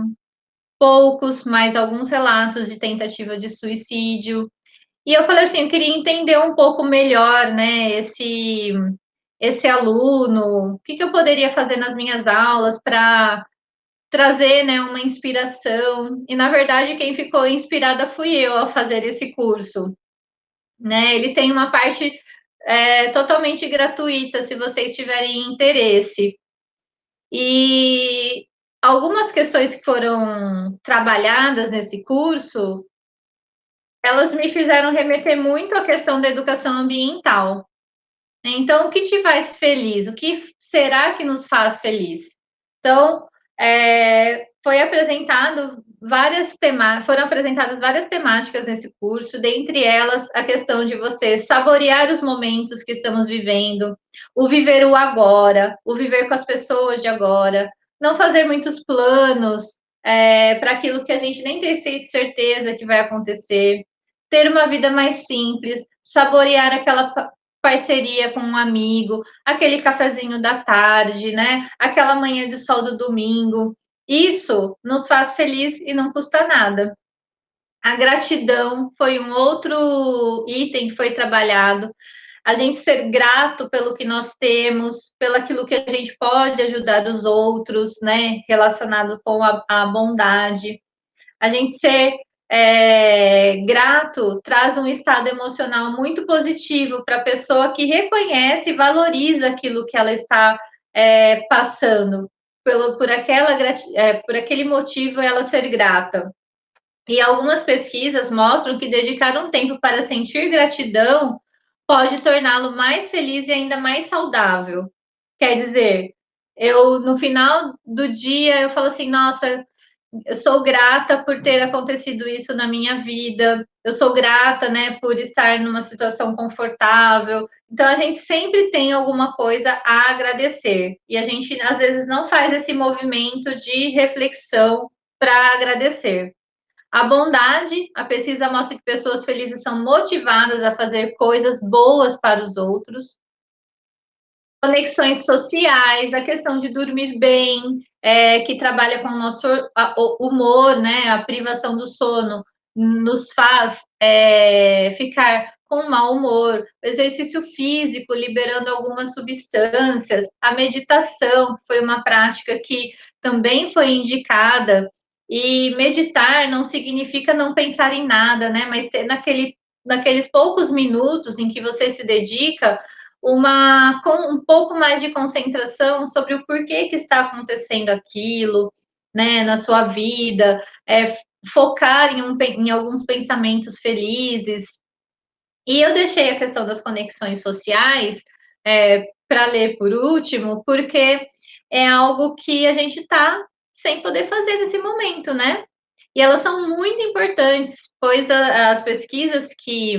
poucos, mas alguns relatos de tentativa de suicídio. E eu falei assim, eu queria entender um pouco melhor, né, esse aluno, o que eu poderia fazer nas minhas aulas para trazer, né, uma inspiração. E na verdade quem ficou inspirada fui eu ao fazer esse curso, né? Ele tem uma parte totalmente gratuita, se vocês tiverem interesse. E algumas questões que foram trabalhadas nesse curso, elas me fizeram remeter muito à questão da educação ambiental. Então, o que te faz feliz? O que será que nos faz feliz? Então, foi apresentado foram apresentadas várias temáticas nesse curso, dentre elas a questão de você saborear os momentos que estamos vivendo, o viver o agora, o viver com as pessoas de agora, não fazer muitos planos para aquilo que a gente nem tem certeza que vai acontecer, ter uma vida mais simples, saborear aquela parceria com um amigo, aquele cafezinho da tarde, né? Aquela manhã de sol do domingo. Isso nos faz feliz e não custa nada. A gratidão foi um outro item que foi trabalhado. A gente ser grato pelo que nós temos, pelo aquilo que a gente pode ajudar os outros, né? Relacionado com a bondade. A gente ser grato traz um estado emocional muito positivo para a pessoa que reconhece e valoriza aquilo que ela está passando, por aquele motivo ela ser grata. E algumas pesquisas mostram que dedicar um tempo para sentir gratidão pode torná-lo mais feliz e ainda mais saudável. Quer dizer, eu no final do dia eu falo assim, nossa, eu sou grata por ter acontecido isso na minha vida, eu sou grata, né, por estar numa situação confortável. Então, a gente sempre tem alguma coisa a agradecer. E a gente, às vezes, não faz esse movimento de reflexão para agradecer. A bondade, a pesquisa mostra que pessoas felizes são motivadas a fazer coisas boas para os outros. Conexões sociais, a questão de dormir bem, que trabalha com o nosso humor, né? A privação do sono nos faz ficar com mau humor. O exercício físico, liberando algumas substâncias. A meditação, que foi uma prática que também foi indicada. E meditar não significa não pensar em nada, né? Mas ter naqueles poucos minutos em que você se dedica, com um pouco mais de concentração sobre o porquê que está acontecendo aquilo, né, na sua vida, focar em alguns pensamentos felizes. E eu deixei a questão das conexões sociais para ler por último, porque é algo que a gente está sem poder fazer nesse momento, né? E elas são muito importantes, pois as pesquisas que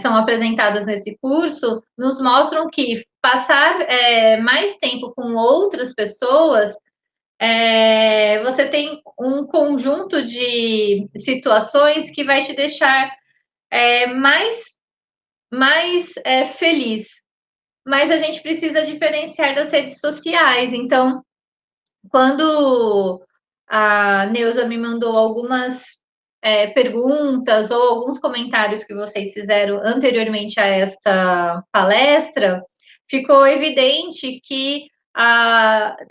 são apresentadas nesse curso nos mostram que passar mais tempo com outras pessoas, você tem um conjunto de situações que vai te deixar mais feliz, mas a gente precisa diferenciar das redes sociais. Então, quando a Neuza me mandou algumas perguntas ou alguns comentários que vocês fizeram anteriormente a esta palestra, ficou evidente que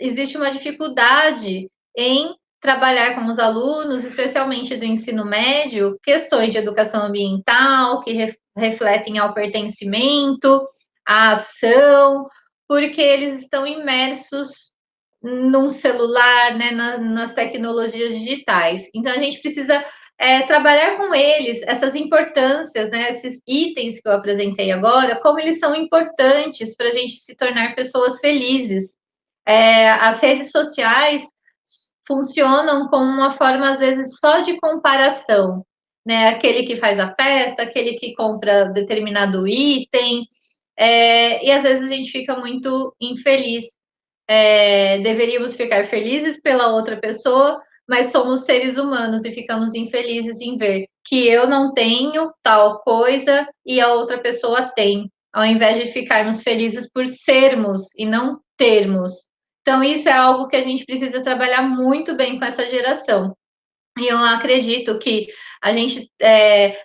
existe uma dificuldade em trabalhar com os alunos, especialmente do ensino médio, questões de educação ambiental que refletem ao pertencimento, à ação, porque eles estão imersos num celular, né, nas tecnologias digitais. Então, a gente precisa trabalhar com eles essas importâncias, né, esses itens que eu apresentei agora, como eles são importantes para a gente se tornar pessoas felizes. As redes sociais funcionam como uma forma, às vezes, só de comparação, né? Aquele que faz a festa, aquele que compra determinado item, e às vezes a gente fica muito infeliz. Deveríamos ficar felizes pela outra pessoa, mas somos seres humanos e ficamos infelizes em ver que eu não tenho tal coisa e a outra pessoa tem, ao invés de ficarmos felizes por sermos e não termos. Então, isso é algo que a gente precisa trabalhar muito bem com essa geração. E eu acredito que a gente,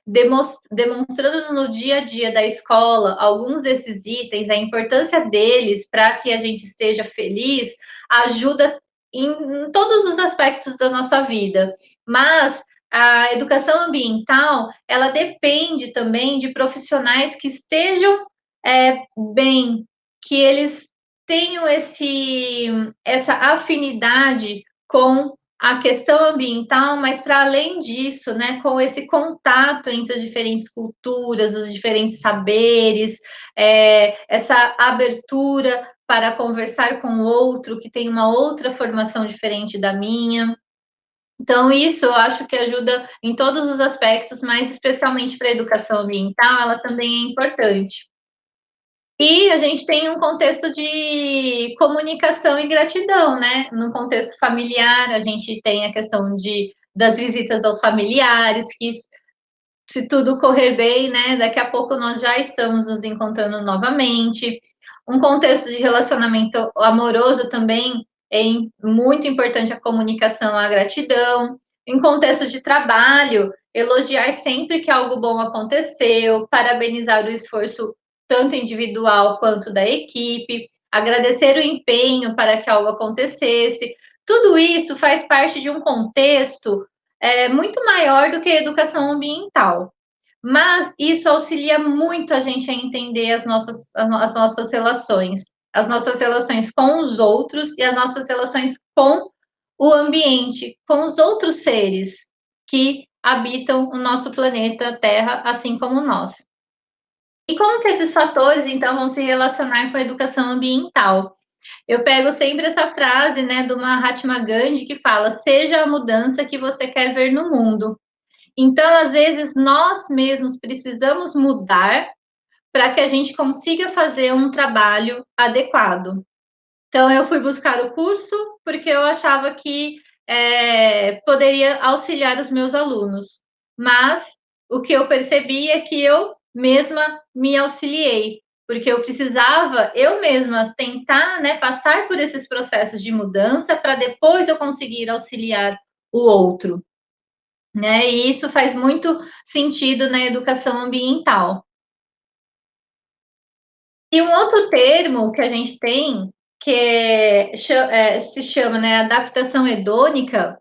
demonstrando no dia a dia da escola alguns desses itens, a importância deles para que a gente esteja feliz, ajuda em todos os aspectos da nossa vida. Mas a educação ambiental, ela depende também de profissionais que estejam bem, que eles tenham essa afinidade com a questão ambiental, mas para além disso, né, com esse contato entre as diferentes culturas, os diferentes saberes, essa abertura para conversar com o outro que tem uma outra formação diferente da minha. Então, isso eu acho que ajuda em todos os aspectos, mas especialmente para a educação ambiental, ela também é importante. E a gente tem um contexto de comunicação e gratidão, né? No contexto familiar, a gente tem a questão das visitas aos familiares, que se tudo correr bem, né? Daqui a pouco nós já estamos nos encontrando novamente. Um contexto de relacionamento amoroso também é muito importante a comunicação, a gratidão. Em contexto de trabalho, elogiar sempre que algo bom aconteceu, parabenizar o esforço tanto individual quanto da equipe, agradecer o empenho para que algo acontecesse. Tudo isso faz parte de um contexto muito maior do que a educação ambiental. Mas isso auxilia muito a gente a entender as nossas relações, as nossas relações com os outros e as nossas relações com o ambiente, com os outros seres que habitam o nosso planeta Terra, assim como nós. E como que esses fatores, então, vão se relacionar com a educação ambiental? Eu pego sempre essa frase, né, do Mahatma Gandhi, que fala: seja a mudança que você quer ver no mundo. Então, às vezes, nós mesmos precisamos mudar para que a gente consiga fazer um trabalho adequado. Então, eu fui buscar o curso porque eu achava que poderia auxiliar os meus alunos, mas o que eu percebi é que eu mesma me auxiliei, porque eu precisava eu mesma tentar, né, passar por esses processos de mudança para depois eu conseguir auxiliar o outro, né? E isso faz muito sentido na educação ambiental. E um outro termo que a gente tem, se chama, né, adaptação hedônica,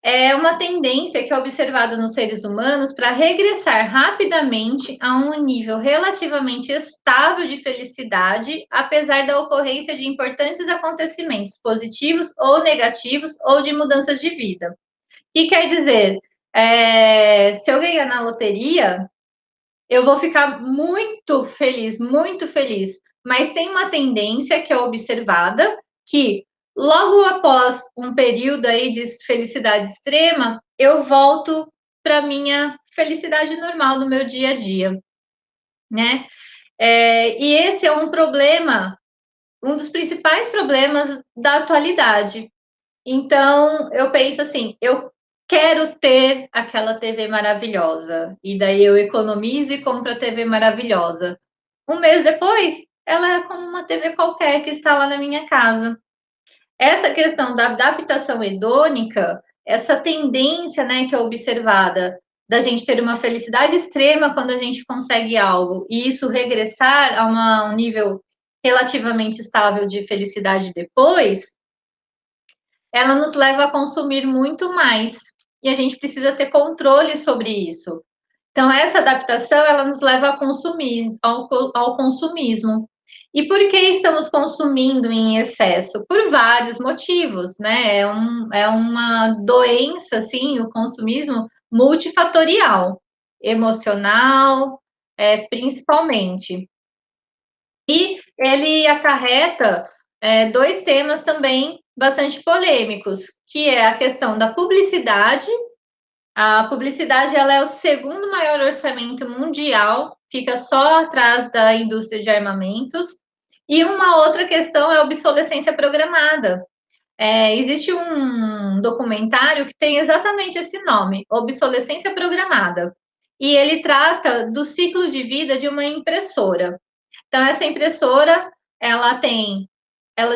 é uma tendência que é observada nos seres humanos para regressar rapidamente a um nível relativamente estável de felicidade, apesar da ocorrência de importantes acontecimentos positivos ou negativos ou de mudanças de vida. O que quer dizer? Se eu ganhar na loteria, eu vou ficar muito feliz, muito feliz. Mas tem uma tendência que é observada, que logo após um período aí de felicidade extrema, eu volto para minha felicidade normal no meu dia a dia, né? E esse é um problema, um dos principais problemas da atualidade. Então, eu penso assim, eu quero ter aquela TV maravilhosa. E daí eu economizo e compro a TV maravilhosa. Um mês depois, ela é como uma TV qualquer que está lá na minha casa. Essa questão da adaptação hedônica, essa tendência, né, que é observada da gente ter uma felicidade extrema quando a gente consegue algo e isso regressar a um nível relativamente estável de felicidade depois, ela nos leva a consumir muito mais e a gente precisa ter controle sobre isso. Então, essa adaptação, ela nos leva a consumir, ao consumismo. E por que estamos consumindo em excesso? Por vários motivos, né? É uma doença, assim, o consumismo multifatorial, emocional, principalmente. E ele acarreta dois temas também bastante polêmicos, que é a questão da publicidade. A publicidade, ela é o segundo maior orçamento mundial, fica só atrás da indústria de armamentos. E uma outra questão é a obsolescência programada. Existe um documentário que tem exatamente esse nome, Obsolescência Programada. E ele trata do ciclo de vida de uma impressora. Então, essa impressora, ela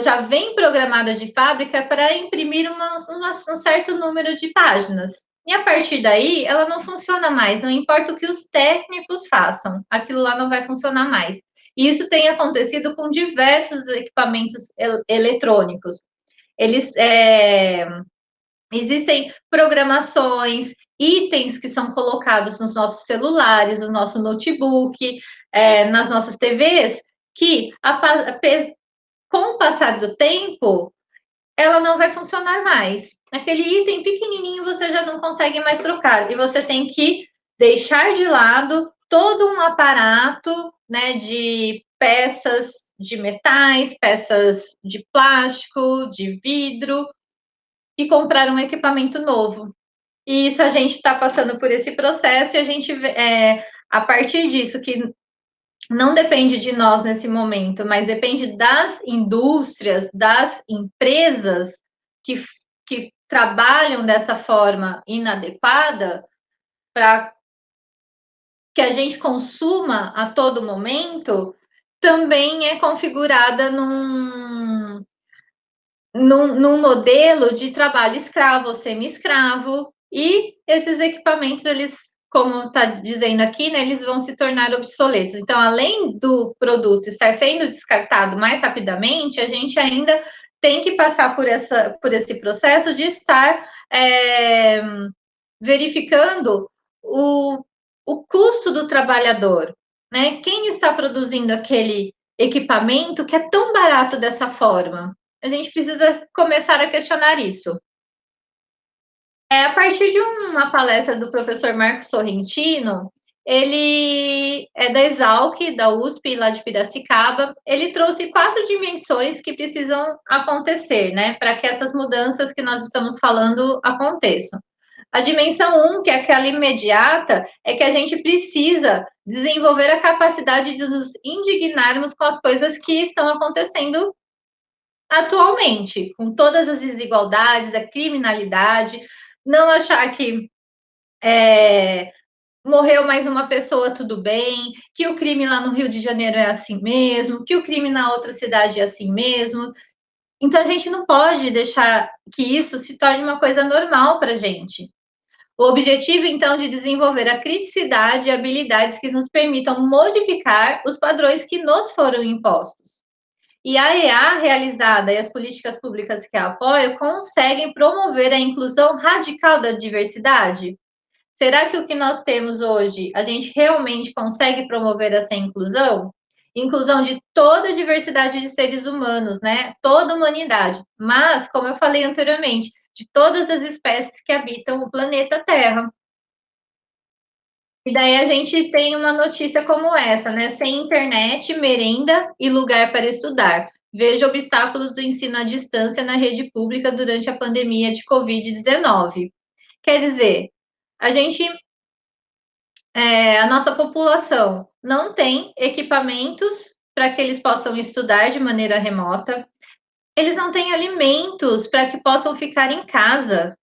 já vem programada de fábrica para imprimir um certo número de páginas. E a partir daí, ela não funciona mais, não importa o que os técnicos façam, aquilo lá não vai funcionar mais. E isso tem acontecido com diversos equipamentos eletrônicos. Existem programações, itens que são colocados nos nossos celulares, no nosso notebook, nas nossas TVs, que com o passar do tempo, ela não vai funcionar mais. Aquele item pequenininho você já não consegue mais trocar e você tem que deixar de lado todo um aparato, né, de peças de metais, peças de plástico, de vidro e comprar um equipamento novo. E isso a gente está passando por esse processo e a gente a partir disso que não depende de nós nesse momento, mas depende das indústrias, das empresas que trabalham dessa forma inadequada para que a gente consuma a todo momento, também é configurada num modelo de trabalho escravo ou semi-escravo, e esses equipamentos, eles, como está dizendo aqui, né, eles vão se tornar obsoletos. Então, além do produto estar sendo descartado mais rapidamente, a gente ainda tem que passar por esse processo de estar verificando o custo do trabalhador, né? Quem está produzindo aquele equipamento que é tão barato dessa forma? A gente precisa começar a questionar isso. A partir de uma palestra do professor Marcos Sorrentino, ele é da Exalc, da USP, lá de Piracicaba, ele trouxe 4 dimensões que precisam acontecer, né, para que essas mudanças que nós estamos falando aconteçam. A dimensão 1, que é aquela imediata, é que a gente precisa desenvolver a capacidade de nos indignarmos com as coisas que estão acontecendo atualmente, com todas as desigualdades, a criminalidade, não achar que morreu mais uma pessoa, tudo bem, que o crime lá no Rio de Janeiro é assim mesmo, que o crime na outra cidade é assim mesmo. Então, a gente não pode deixar que isso se torne uma coisa normal para a gente. O objetivo, então, de desenvolver a criticidade e habilidades que nos permitam modificar os padrões que nos foram impostos. E a EA realizada e as políticas públicas que a apoiam conseguem promover a inclusão radical da diversidade? Será que o que nós temos hoje, a gente realmente consegue promover essa inclusão? Inclusão de toda a diversidade de seres humanos, né? Toda a humanidade. Mas, como eu falei anteriormente, de todas as espécies que habitam o planeta Terra. E daí a gente tem uma notícia como essa, né? Sem internet, merenda e lugar para estudar. Veja obstáculos do ensino à distância na rede pública durante a pandemia de Covid-19. Quer dizer, a gente, a nossa população não tem equipamentos para que eles possam estudar de maneira remota, eles não têm alimentos para que possam ficar em casa,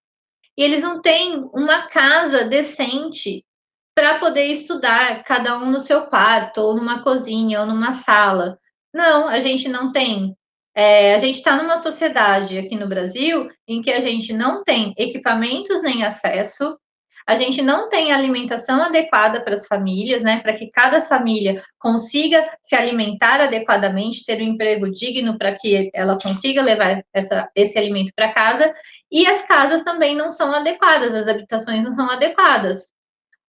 e eles não têm uma casa decente para poder estudar, cada um no seu quarto, ou numa cozinha, ou numa sala. Não, a gente não tem. A gente está numa sociedade aqui no Brasil em que a gente não tem equipamentos nem acesso, a gente não tem alimentação adequada para as famílias, né? Para que cada família consiga se alimentar adequadamente, ter um emprego digno para que ela consiga levar esse alimento para casa, e as casas também não são adequadas, as habitações não são adequadas.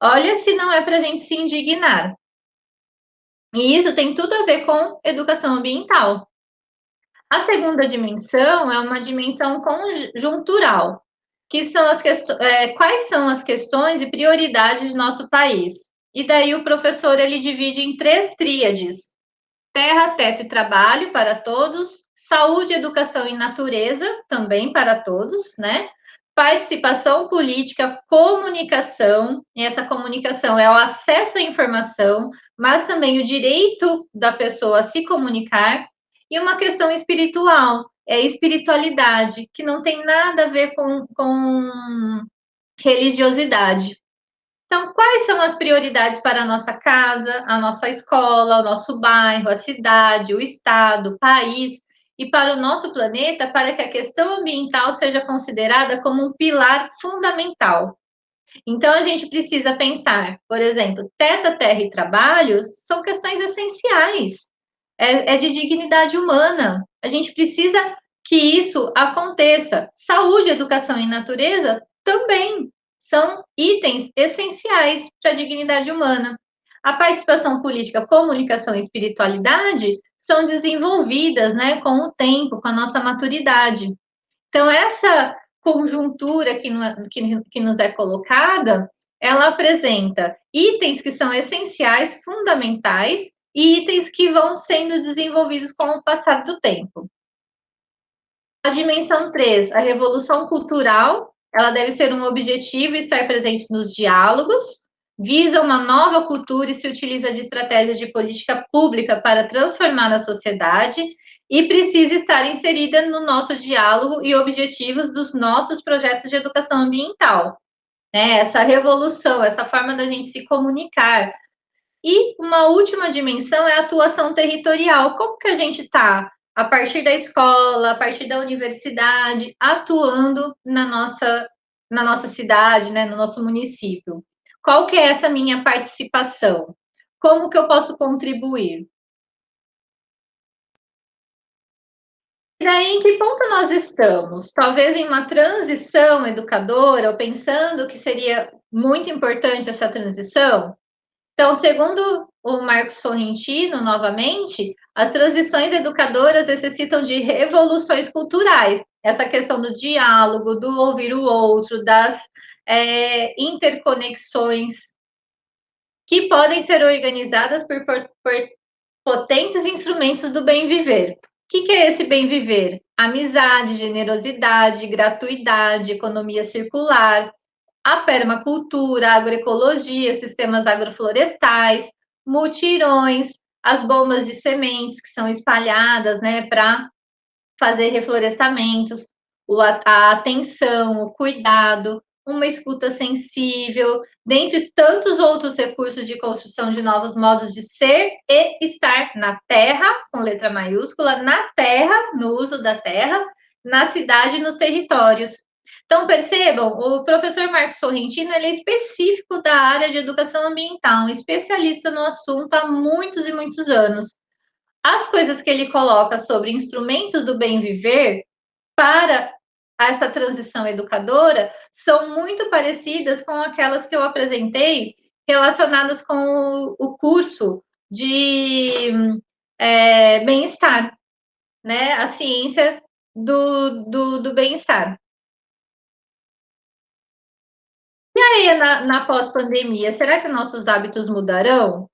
Olha se não é para a gente se indignar. E isso tem tudo a ver com educação ambiental. A segunda dimensão é uma dimensão conjuntural, que são quais são as questões e prioridades do nosso país. E daí o professor ele divide em 3 tríades: terra, teto e trabalho para todos, saúde, educação e natureza também para todos, né? Participação política, comunicação, e essa comunicação é o acesso à informação, mas também o direito da pessoa a se comunicar, e uma questão espiritual, é espiritualidade, que não tem nada a ver com religiosidade. Então, quais são as prioridades para a nossa casa, a nossa escola, o nosso bairro, a cidade, o estado, o país e para o nosso planeta, para que a questão ambiental seja considerada como um pilar fundamental? Então, a gente precisa pensar, por exemplo, teto, terra e trabalho são questões essenciais, é de dignidade humana. A gente precisa que isso aconteça. Saúde, educação e natureza também são itens essenciais para a dignidade humana. A participação política, comunicação e espiritualidade são desenvolvidas, né, com o tempo, com a nossa maturidade. Então, essa conjuntura que nos é colocada, ela apresenta itens que são essenciais, fundamentais, e itens que vão sendo desenvolvidos com o passar do tempo. A dimensão 3, a revolução cultural, ela deve ser um objetivo e estar presente nos diálogos, visa uma nova cultura e se utiliza de estratégias de política pública para transformar a sociedade e precisa estar inserida no nosso diálogo e objetivos dos nossos projetos de educação ambiental. Né? Essa revolução, essa forma da gente se comunicar. E uma última dimensão é a atuação territorial. Como que a gente está, a partir da escola, a partir da universidade, atuando na nossa cidade, né, no nosso município? Qual que é essa minha participação? Como que eu posso contribuir? E daí, em que ponto nós estamos? Talvez em uma transição educadora, ou pensando que seria muito importante essa transição? Então, segundo o Marcos Sorrentino, novamente, as transições educadoras necessitam de revoluções culturais. Essa questão do diálogo, do ouvir o outro, das interconexões, que podem ser organizadas por potentes instrumentos do bem viver. O que é esse bem viver? Amizade, generosidade, gratuidade, economia circular, a permacultura, a agroecologia, sistemas agroflorestais, mutirões, as bombas de sementes que são espalhadas, né, para fazer reflorestamentos, a atenção, o cuidado, uma escuta sensível, dentre tantos outros recursos de construção de novos modos de ser e estar na terra, com letra maiúscula, na terra, no uso da terra, na cidade e nos territórios. Então, percebam, o professor Marcos Sorrentino ele é específico da área de educação ambiental, um especialista no assunto há muitos e muitos anos. As coisas que ele coloca sobre instrumentos do bem viver para essa transição educadora são muito parecidas com aquelas que eu apresentei relacionadas com o curso de bem-estar, né? A ciência do bem-estar. E aí, na pós-pandemia, será que nossos hábitos mudarão?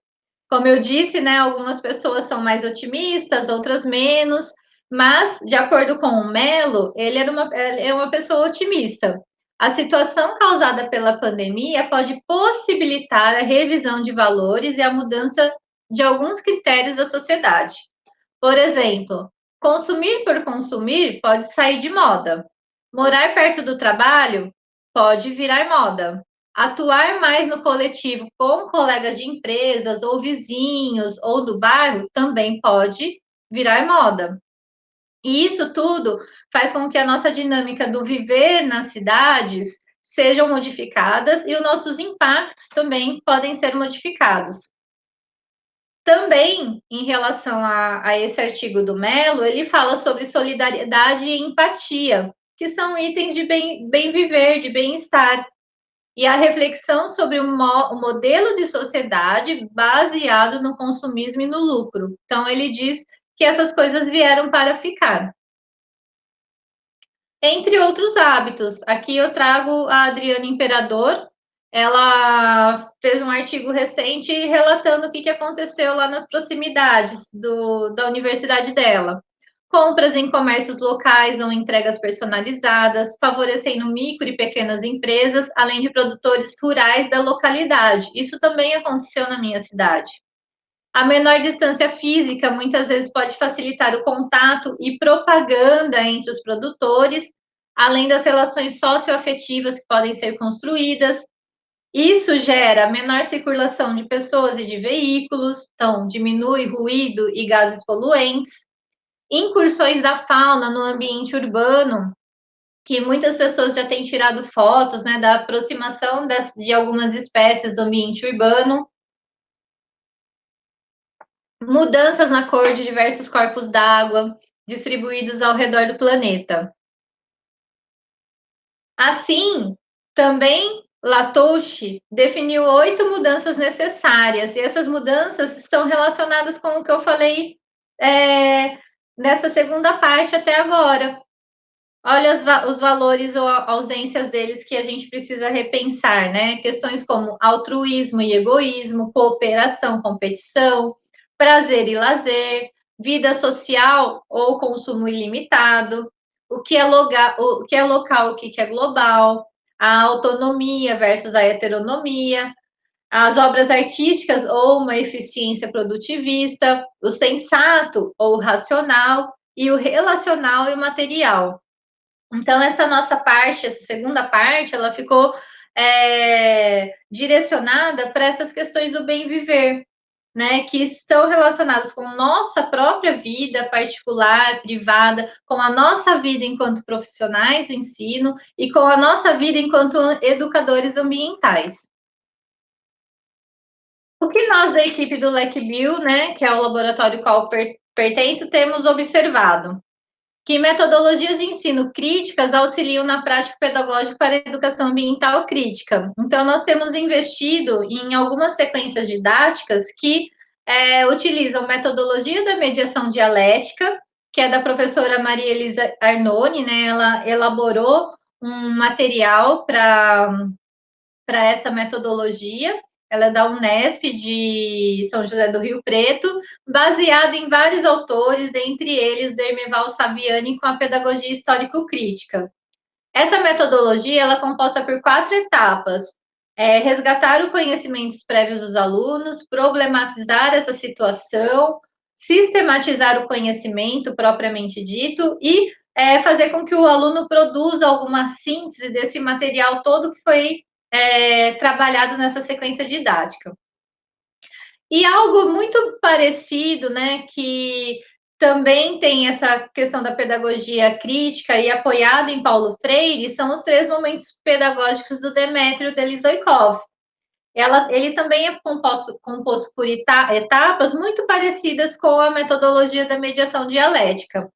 Como eu disse, né, algumas pessoas são mais otimistas, outras menos, mas, de acordo com o Mello, ele é uma pessoa otimista. A situação causada pela pandemia pode possibilitar a revisão de valores e a mudança de alguns critérios da sociedade. Por exemplo, consumir por consumir pode sair de moda. Morar perto do trabalho pode virar moda. Atuar mais no coletivo com colegas de empresas, ou vizinhos, ou do bairro, também pode virar moda. E isso tudo faz com que a nossa dinâmica do viver nas cidades sejam modificadas e os nossos impactos também podem ser modificados. Também, em relação a esse artigo do Mello, ele fala sobre solidariedade e empatia, que são itens de bem viver, de bem-estar, e a reflexão sobre o modelo de sociedade baseado no consumismo e no lucro. Então, ele diz que essas coisas vieram para ficar. Entre outros hábitos, aqui eu trago a Adriana Imperador. Ela fez um artigo recente relatando o que aconteceu lá nas proximidades da universidade dela. Compras em comércios locais ou entregas personalizadas, favorecendo micro e pequenas empresas, além de produtores rurais da localidade. Isso também aconteceu na minha cidade. A menor distância física muitas vezes pode facilitar o contato e propaganda entre os produtores, além das relações socioafetivas que podem ser construídas. Isso gera menor circulação de pessoas e de veículos, então diminui ruído e gases poluentes. Incursões da fauna no ambiente urbano, que muitas pessoas já têm tirado fotos, né, da aproximação de algumas espécies do ambiente urbano. Mudanças na cor de diversos corpos d'água distribuídos ao redor do planeta. Assim, também Latouche definiu 8 mudanças necessárias, e essas mudanças estão relacionadas com o que eu falei nessa segunda parte até agora. Olha os valores ou ausências deles que a gente precisa repensar, né? Questões como altruísmo e egoísmo, cooperação, competição, prazer e lazer, vida social ou consumo ilimitado, o que é local, o que é global, a autonomia versus a heteronomia, as obras artísticas ou uma eficiência produtivista, o sensato ou racional, e o relacional e o material. Então, essa nossa parte, essa segunda parte, ela ficou direcionada para essas questões do bem viver, né, que estão relacionadas com nossa própria vida particular, privada, com a nossa vida enquanto profissionais do ensino e com a nossa vida enquanto educadores ambientais. O que nós da equipe do LecBio, né, que é o laboratório ao qual pertenço, temos observado? Que metodologias de ensino críticas auxiliam na prática pedagógica para a educação ambiental crítica. Então, nós temos investido em algumas sequências didáticas que utilizam metodologia da mediação dialética, que é da professora Maria Elisa Arnone, né? Ela elaborou um material para essa metodologia. Ela é da Unesp de São José do Rio Preto, baseado em vários autores, dentre eles Dermeval Saviani, com a pedagogia histórico-crítica. Essa metodologia ela é composta por 4 etapas. Resgatar os conhecimentos prévios dos alunos, problematizar essa situação, sistematizar o conhecimento propriamente dito e fazer com que o aluno produza alguma síntese desse material todo que foi trabalhado nessa sequência didática. E algo muito parecido, né, que também tem essa questão da pedagogia crítica e apoiado em Paulo Freire, são os 3 momentos pedagógicos do Demétrio Delizoikov. Ele também é composto por etapas muito parecidas com a metodologia da mediação dialética.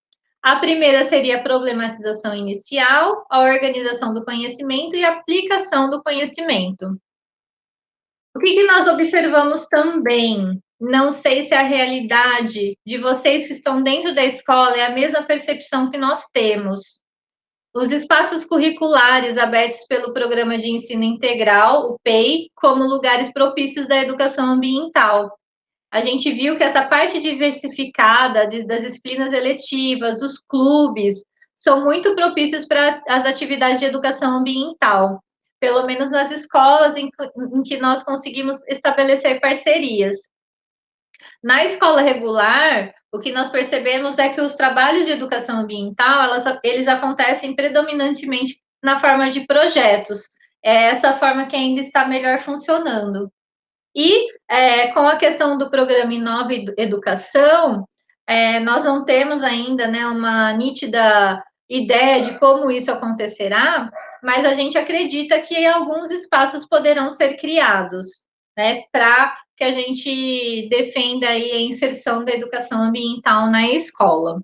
A primeira seria a problematização inicial, a organização do conhecimento e a aplicação do conhecimento. O que nós observamos também? Não sei se a realidade de vocês que estão dentro da escola é a mesma percepção que nós temos. Os espaços curriculares abertos pelo Programa de Ensino Integral, o PEI, como lugares propícios da educação ambiental. A gente viu que essa parte diversificada das disciplinas eletivas, os clubes, são muito propícios para as atividades de educação ambiental, pelo menos nas escolas em que nós conseguimos estabelecer parcerias. Na escola regular, o que nós percebemos é que os trabalhos de educação ambiental, eles acontecem predominantemente na forma de projetos. É essa forma que ainda está melhor funcionando. E com a questão do programa Inova Educação, nós não temos ainda, né, uma nítida ideia de como isso acontecerá, mas a gente acredita que alguns espaços poderão ser criados, né, para que a gente defenda aí a inserção da educação ambiental na escola.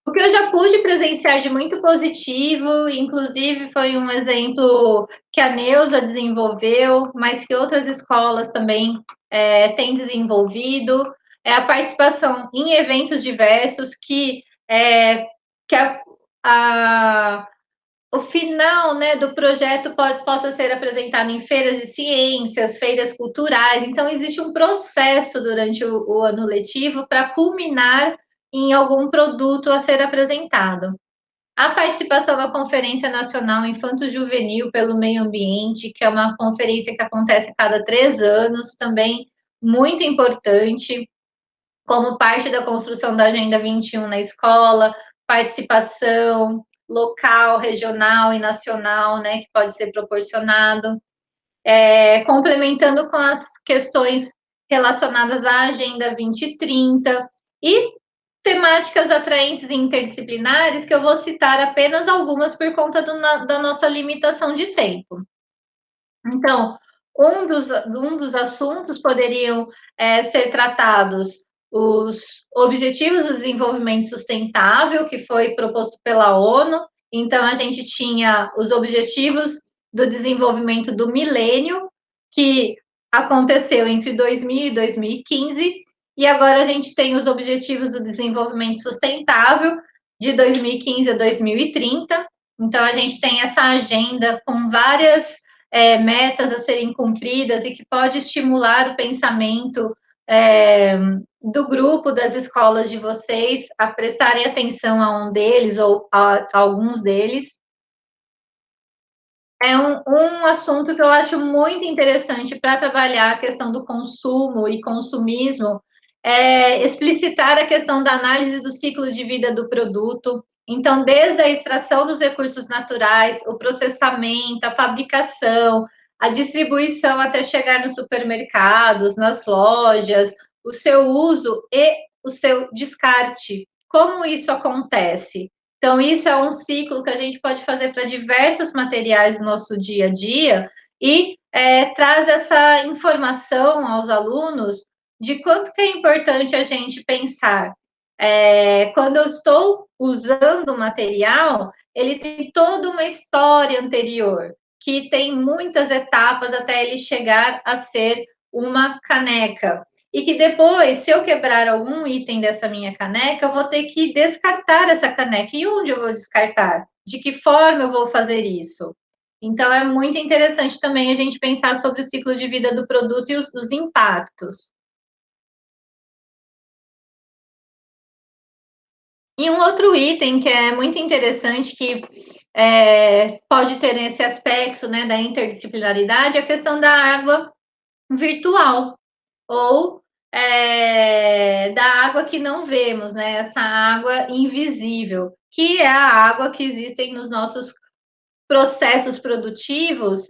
O que eu já pude presenciar de muito positivo, inclusive foi um exemplo que a Neusa desenvolveu, mas que outras escolas também têm desenvolvido, é a participação em eventos diversos que o final, né, do projeto possa ser apresentado em feiras de ciências, feiras culturais. Então, existe um processo durante o ano letivo para culminar em algum produto a ser apresentado. A participação na Conferência Nacional Infanto-Juvenil pelo Meio Ambiente, que é uma conferência que acontece a cada 3 anos, também muito importante, como parte da construção da Agenda 21 na escola, participação local, regional e nacional, né, que pode ser proporcionado, complementando com as questões relacionadas à Agenda 2030 e temáticas atraentes e interdisciplinares, que eu vou citar apenas algumas por conta da nossa limitação de tempo. Então, um dos assuntos poderiam ser tratados os Objetivos do Desenvolvimento Sustentável, que foi proposto pela ONU. Então, a gente tinha os Objetivos do Desenvolvimento do Milênio, que aconteceu entre 2000 e 2015, e agora a gente tem os Objetivos do Desenvolvimento Sustentável de 2015 a 2030. Então, a gente tem essa agenda com várias metas a serem cumpridas e que pode estimular o pensamento do grupo das escolas de vocês a prestarem atenção a um deles ou a alguns deles. É um assunto que eu acho muito interessante para trabalhar a questão do consumo e consumismo, explicitar a questão da análise do ciclo de vida do produto. Então, desde a extração dos recursos naturais, o processamento, a fabricação, a distribuição até chegar nos supermercados, nas lojas, o seu uso e o seu descarte. Como isso acontece? Então, isso é um ciclo que a gente pode fazer para diversos materiais do nosso dia a dia e traz essa informação aos alunos de quanto que é importante a gente pensar. Quando eu estou usando o material, ele tem toda uma história anterior, que tem muitas etapas até ele chegar a ser uma caneca. E que depois, se eu quebrar algum item dessa minha caneca, eu vou ter que descartar essa caneca. E onde eu vou descartar? De que forma eu vou fazer isso? Então, é muito interessante também a gente pensar sobre o ciclo de vida do produto e os impactos. E um outro item que é muito interessante, que pode ter esse aspecto, né, da interdisciplinaridade, é a questão da água virtual, ou da água que não vemos, né? Essa água invisível, que é a água que existem nos nossos processos produtivos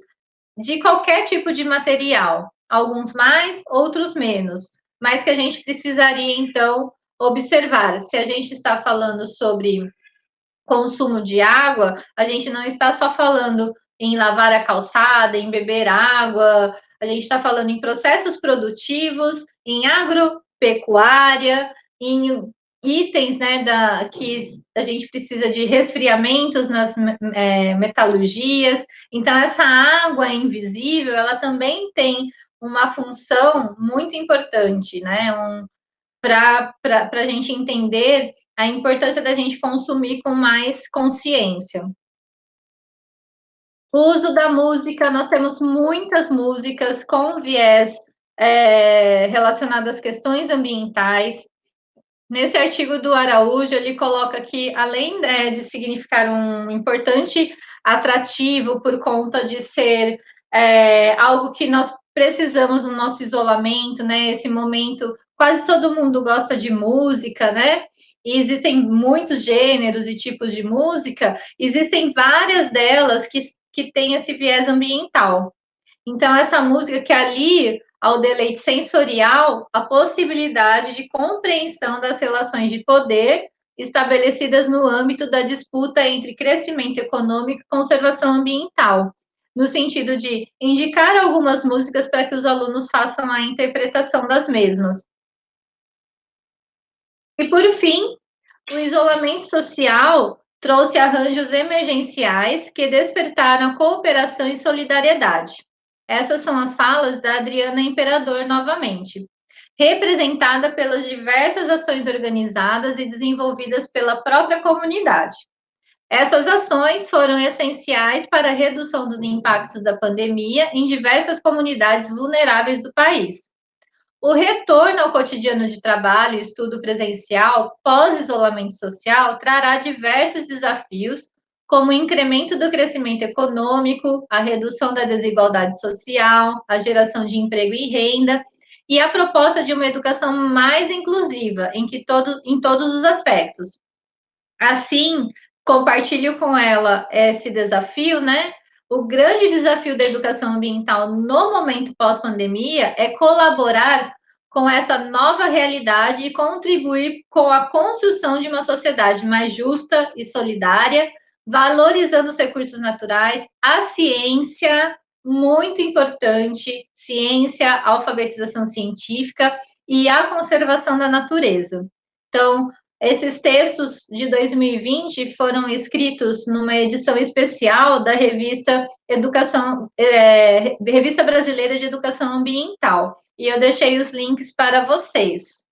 de qualquer tipo de material, alguns mais, outros menos, mas que a gente precisaria, então, observar. Se a gente está falando sobre consumo de água, a gente não está só falando em lavar a calçada, em beber água, a gente está falando em processos produtivos, em agropecuária, em itens, né, que a gente precisa de resfriamentos nas metalurgias. Então, essa água invisível, ela também tem uma função muito importante, né, para a gente entender a importância da gente consumir com mais consciência. O uso da música, nós temos muitas músicas com viés relacionado às questões ambientais. Nesse artigo do Araújo, ele coloca que, além de significar um importante atrativo por conta de ser algo que nós precisamos no nosso isolamento, né? Esse momento, quase todo mundo gosta de música, né? E existem muitos gêneros e tipos de música, existem várias delas que têm esse viés ambiental. Então, essa música que ali ao deleite sensorial a possibilidade de compreensão das relações de poder estabelecidas no âmbito da disputa entre crescimento econômico e conservação ambiental, no sentido de indicar algumas músicas para que os alunos façam a interpretação das mesmas. E, por fim, o isolamento social trouxe arranjos emergenciais que despertaram cooperação e solidariedade. Essas são as falas da Adriana Imperador, novamente, representada pelas diversas ações organizadas e desenvolvidas pela própria comunidade. Essas ações foram essenciais para a redução dos impactos da pandemia em diversas comunidades vulneráveis do país. O retorno ao cotidiano de trabalho e estudo presencial pós-isolamento social trará diversos desafios, como o incremento do crescimento econômico, a redução da desigualdade social, a geração de emprego e renda, e a proposta de uma educação mais inclusiva em todos os aspectos. Assim, compartilho com ela esse desafio, né? O grande desafio da educação ambiental no momento pós-pandemia é colaborar com essa nova realidade e contribuir com a construção de uma sociedade mais justa e solidária, valorizando os recursos naturais, a ciência, muito importante, ciência, alfabetização científica e a conservação da natureza. Então, esses textos de 2020 foram escritos numa edição especial da revista Revista Brasileira de Educação Ambiental. E eu deixei os links para vocês.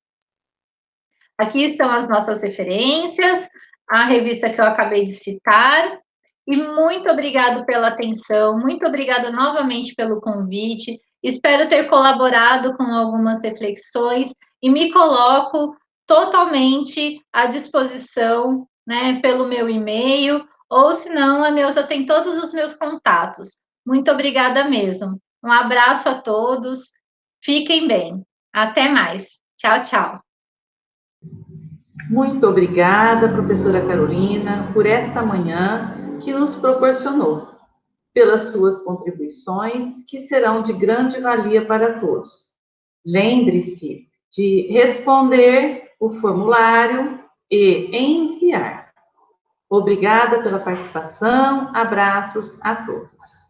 Aqui estão as nossas referências, a revista que eu acabei de citar. E muito obrigado pela atenção, muito obrigada novamente pelo convite. Espero ter colaborado com algumas reflexões e me coloco totalmente à disposição, né, pelo meu e-mail, ou se não, a Neuza tem todos os meus contatos. Muito obrigada mesmo. Um abraço a todos, fiquem bem. Até mais. Tchau, tchau. Muito obrigada, professora Carolina, por esta manhã que nos proporcionou, pelas suas contribuições, que serão de grande valia para todos. Lembre-se de responder o formulário e enviar. Obrigada pela participação, abraços a todos.